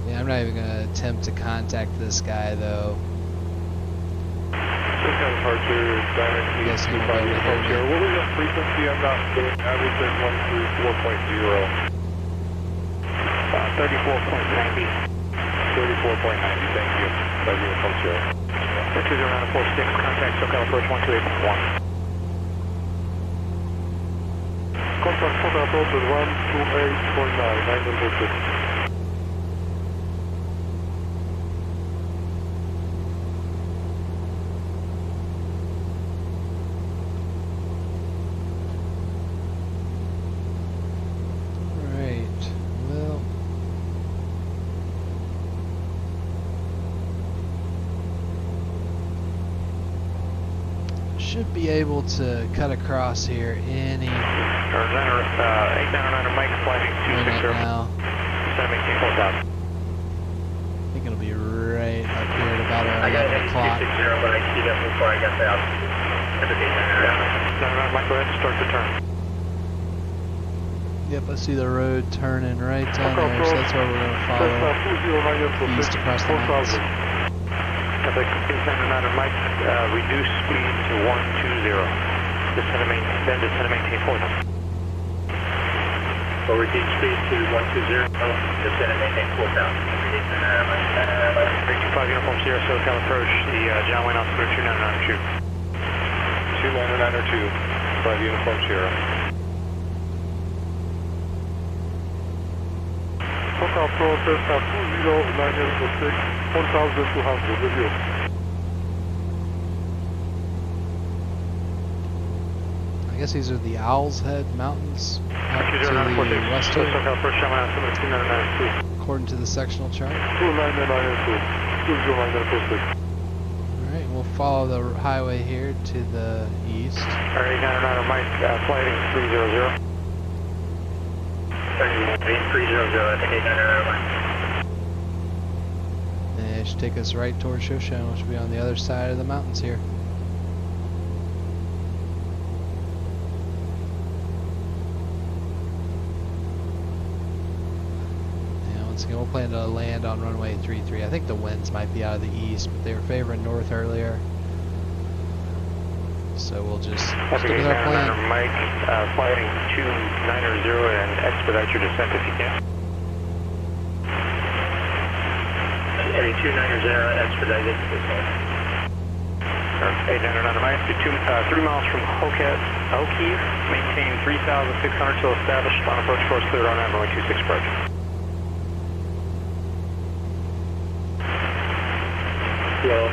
Yeah, I'm not even going to attempt to contact this guy though. departure, Diamond Guess you 25 won't be able to Uniform hear Sierra. me. What was your frequency? I'm not doing average at 134.0. 34.90. 34.90, thank you. 5 Uniform Sierra. 20946, contact SoCal approach 128.1. Contact SoCal approach is 128.9, 906. Should be able to cut across here any 899 Mike flighting minute 260. now. Maintain 4000. I think it'll be right up here at about our 11 o'clock. But I see that before I got out. 899 Mike, go ahead and start the turn. Yep, I see the road turning right down there, so that's where we're going to follow east across the mountains. Traffic 899 Mike, reduce speed to 120. Descend to maintain 4000. So reduce speed to 120. Descend and maintain 4000. 325 Uniform Sierra, SoCal approach, the John Wayne Oscar 2992. 2992, 5 Uniform Sierra. SoCal approach, Delta 20906, 1200, review. I guess these are the Owl's Head Mountains up to the west here, SoCal approach, John Wayne Oscar 2992. according to the sectional chart. 29992, 20946. Alright, we'll follow the highway here to the east. Alright, 899 Mike, flighting 300. 300, I think 899 Mike. And it should take us right towards Shoshone, which will be on the other side of the mountains here. And once again, we'll plan to land on runway 33. I think the winds might be out of the east, but they were favoring north earlier. So we'll just stick with our plan. Mike, flighting 290 and expedite your descent if you can. 290, expedited descent. 899 Mike, 3 miles from O'Keefe, maintain 3,600 till established on approach course cleared on runway 26 approach. Well,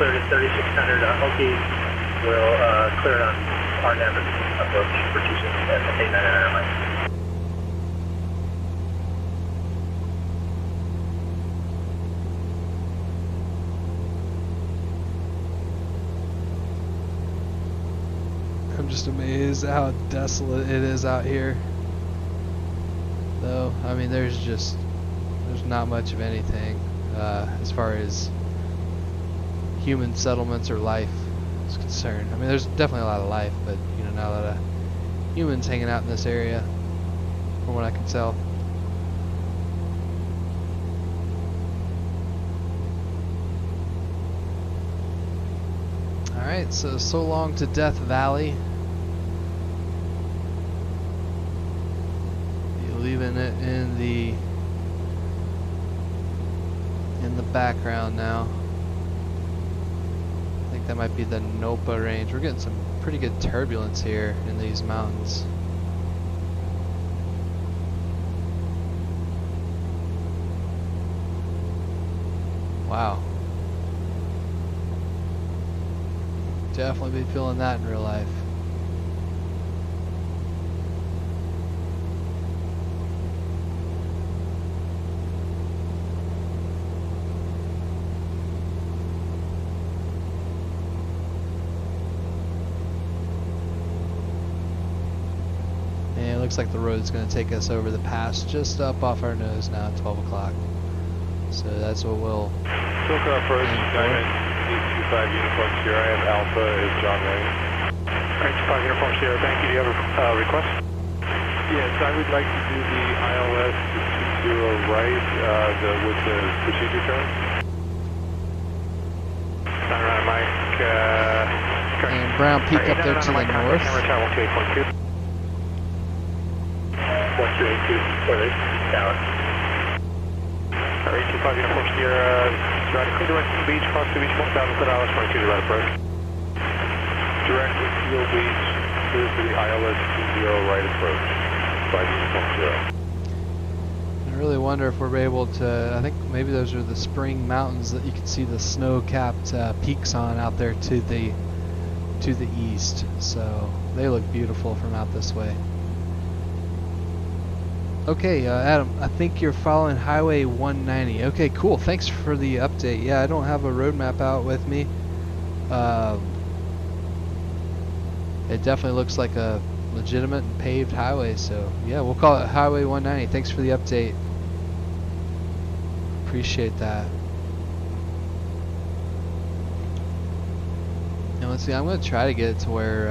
cleared at 3,600 O'Keefe, will clear it on RNAV approach for 26 at 899 Mike. I'm just amazed how desolate it is out here. Though, I mean, there's not much of anything as far as human settlements or life is concerned. I mean, there's definitely a lot of life, but you know, not a lot of humans hanging out in this area, from what I can tell. Alright, so long to Death Valley. Be leaving it in the background now. I think that might be the Nopa range. We're getting some pretty good turbulence here in these mountains. Wow. Definitely be feeling that in real life. And it looks like the road's going to take us over the pass just up off our nose now at 12 o'clock. So that's what we'll... SoCal approach, Diamond 825 Uniform Sierra, I have Alpha is John Wayne. Alright, 5 Uniform Sierra, thank you. Do you have a request? Yes, I would like to do the ILS to 20 right with the procedure turn. 999 Mike. And Brown Peak up there to the north. Camera tower 128.2. 1282 for the tower. 825 uniform steer, right clear direct to the beach, cross the beach, 1,000 foot hours, 22 right approach. Direct to Seal Beach, clear to the ILS 20 right approach, 5 uniform 0. I really wonder if we're able to, I think maybe those are the spring mountains that you can see the snow-capped peaks on out there to the east. So they look beautiful from out this way. Okay, Adam, I think you're following Highway 190. Okay, cool. Thanks for the update. Yeah, I don't have a road map out with me. It definitely looks like a legitimate and paved highway, so yeah, we'll call it Highway 190. Thanks for the update. Appreciate that. And let's see, I'm going to try to get it to where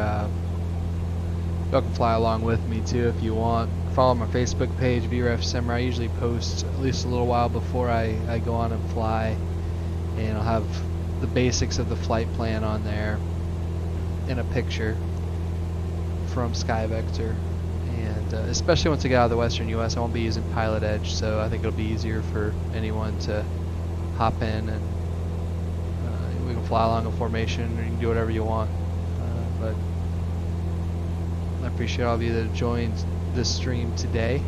y'all can fly along with me too if you want. Follow my Facebook page, VRF Samurai. I usually post at least a little while before I go on and fly, and I'll have the basics of the flight plan on there in a picture from SkyVector. And especially once I get out of the western US, I won't be using Pilot Edge, so I think it'll be easier for anyone to hop in, and we can fly along a formation, or you can do whatever you want. But I appreciate all of you that have joined this stream today.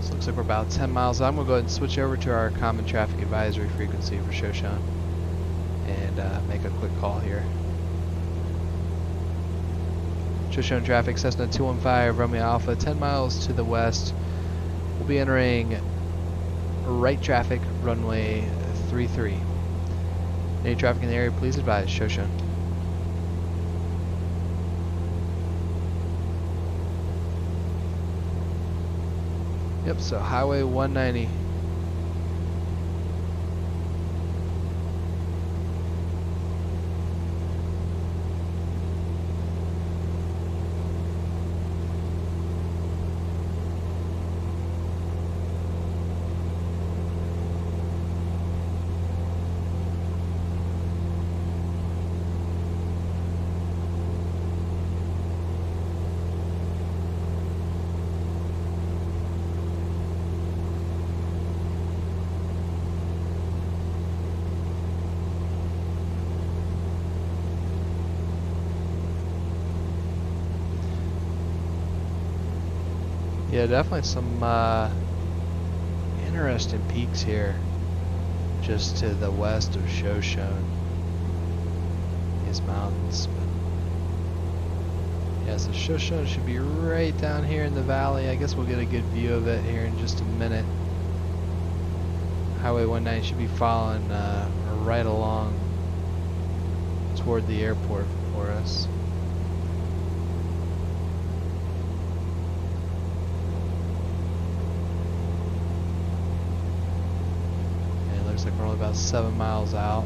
So looks like we're about 10 miles out. I'm going to go ahead and switch over to our common traffic advisory frequency for Shoshone and make a quick call here. Shoshone traffic, Cessna 215, Romeo Alpha, 10 miles to the west. We'll be entering right traffic, runway 33. Any traffic in the area, please advise Shoshone. Yep, so Highway 190. Yeah, definitely some interesting peaks here just to the west of Shoshone. These mountains. Yeah, so Shoshone should be right down here in the valley. I guess we'll get a good view of it here in just a minute. Highway 190 should be following right along toward the airport for us. Looks like we're only about 7 miles out.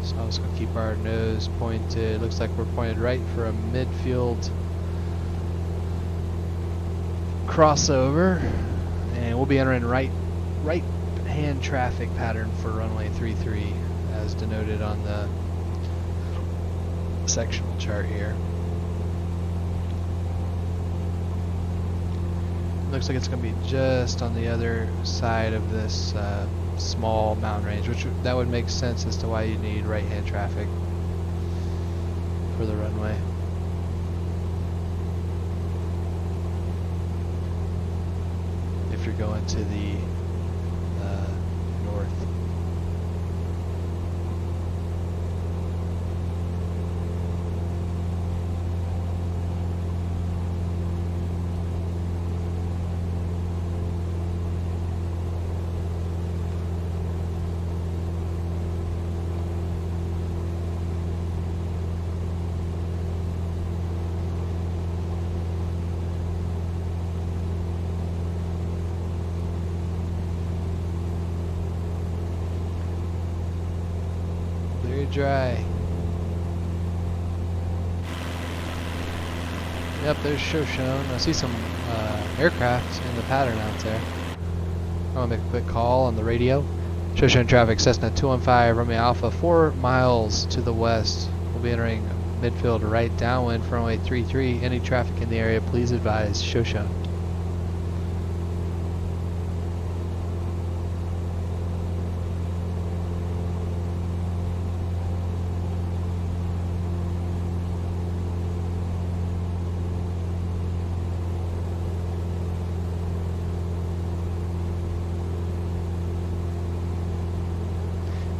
So I'm just going to keep our nose pointed. Looks like we're pointed right for a midfield crossover. And we'll be entering right hand traffic pattern for runway 33 as denoted on the sectional chart here. Looks like it's going to be just on the other side of this small mountain range, which that would make sense as to why you need right-hand traffic for the runway. If you're going to the north. Dry. Yep, there's Shoshone. I see some aircraft in the pattern out there. I'll make a quick call on the radio. Shoshone traffic, Cessna 215, Romeo Alpha, 4 miles to the west. We'll be entering midfield right downwind for runway 33. Any traffic in the area, please advise Shoshone.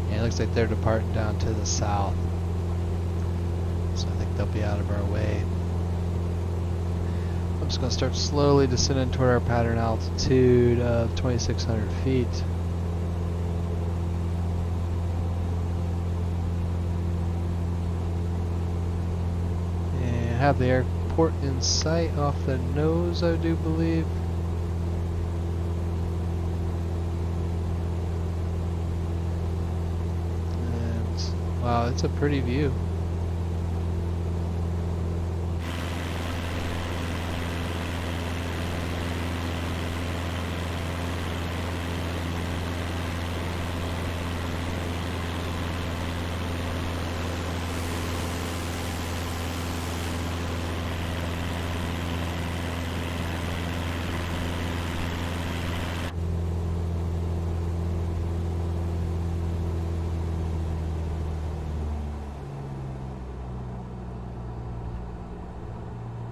It looks like they're departing down to the south, so I think they'll be out of our way. I'm just going to start slowly descending toward our pattern altitude of 2,600 feet. And have the airport in sight off the nose, I do believe. Wow, it's a pretty view.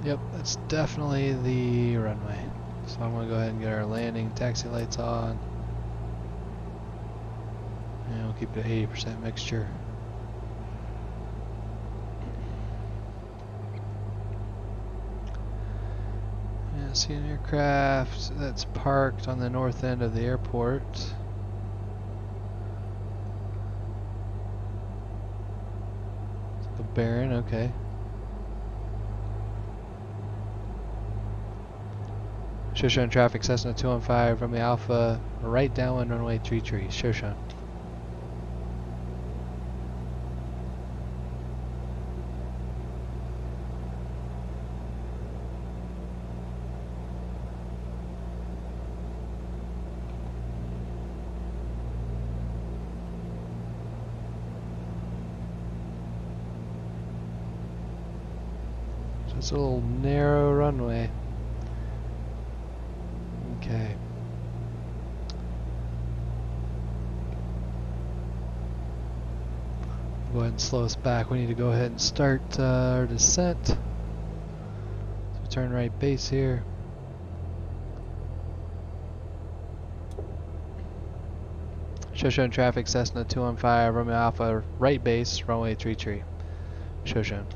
Yep, that's definitely the runway. So I'm going to go ahead and get our landing taxi lights on. And we'll keep it at 80% mixture. And I see an aircraft that's parked on the north end of the airport. It's like a Baron, okay. Shoshone traffic, Cessna 215 from the Alpha, right downwind runway 33, Shoshone. So it's a little narrow runway. Okay. Go ahead and slow us back. We need to go ahead and start our descent. So turn right base here. Shoshone traffic, Cessna 215, Romeo Alpha, right base, runway 33. Shoshone.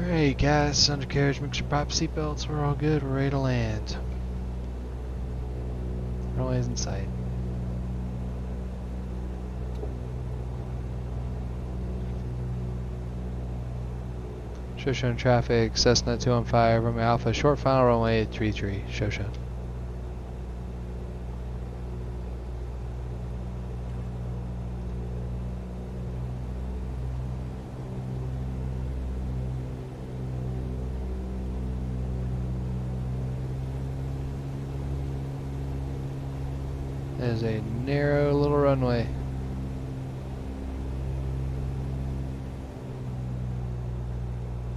Alright, gas, undercarriage, mixture, prop, seatbelts, we're all good, we're ready to land. Runway's in sight. Shoshone traffic, Cessna 215, Romeo Alpha, short final runway 33, Shoshone. It is a narrow little runway.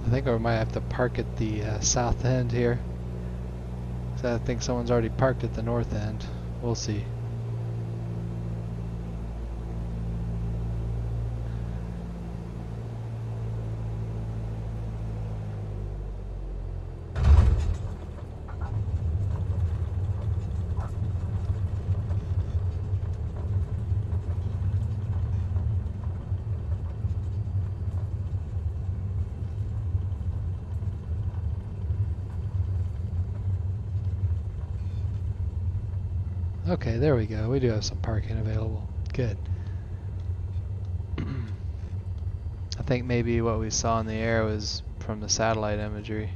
I think I might have to park at the south end here. So I think someone's already parked at the north end. We'll see. Okay, there we go. We do have some parking available. Good. I think maybe what we saw in the air was from the satellite imagery.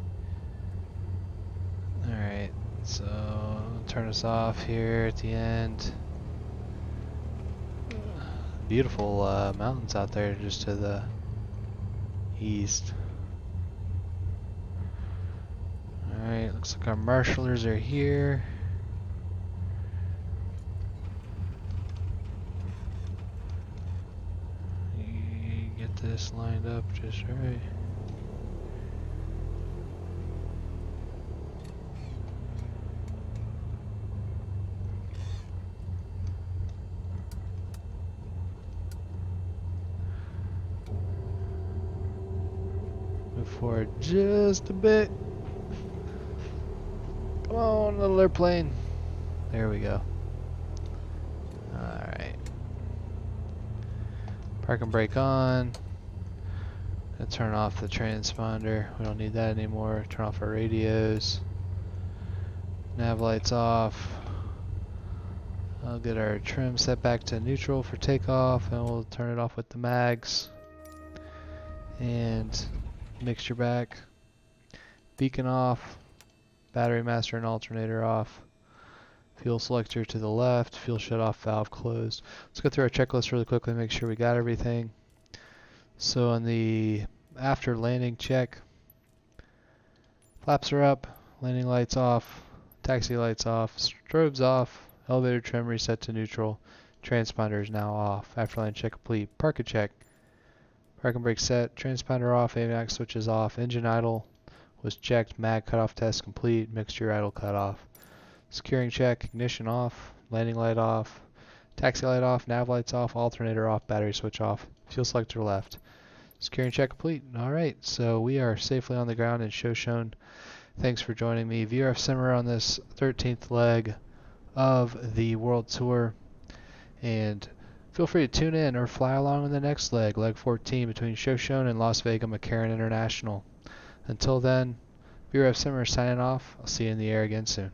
Alright, so turn us off here at the end. Beautiful mountains out there just to the east. Alright, looks like our marshallers are here. Get this lined up just right. Move forward just a bit. Come on, little airplane. There we go. Alright. Park and brake on. Gonna turn off the transponder. We don't need that anymore. Turn off our radios. Nav lights off. I'll get our trim set back to neutral for takeoff, and we'll turn it off with the mags. And mixture back. Beacon off. Battery master and alternator off. Fuel selector to the left. Fuel shut off valve closed. Let's go through our checklist really quickly, make sure we got everything. So on the after landing check, flaps are up, landing lights off, taxi lights off, strobes off, elevator trim reset to neutral, transponder is now off. After landing check complete, park and check, park and brake set, transponder off, AVAX switches off, engine idle was checked, mag cutoff test complete, mixture idle cutoff. Securing check, ignition off, landing light off, taxi light off, nav lights off, alternator off, battery switch off, fuel selector left. Securing check complete. Alright, so we are safely on the ground in Shoshone. Thanks for joining me. VRF Simmer on this 13th leg of the World Tour. And feel free to tune in or fly along on the next leg, leg 14, between Shoshone and Las Vegas McCarran International. Until then, VRF Simmer signing off. I'll see you in the air again soon.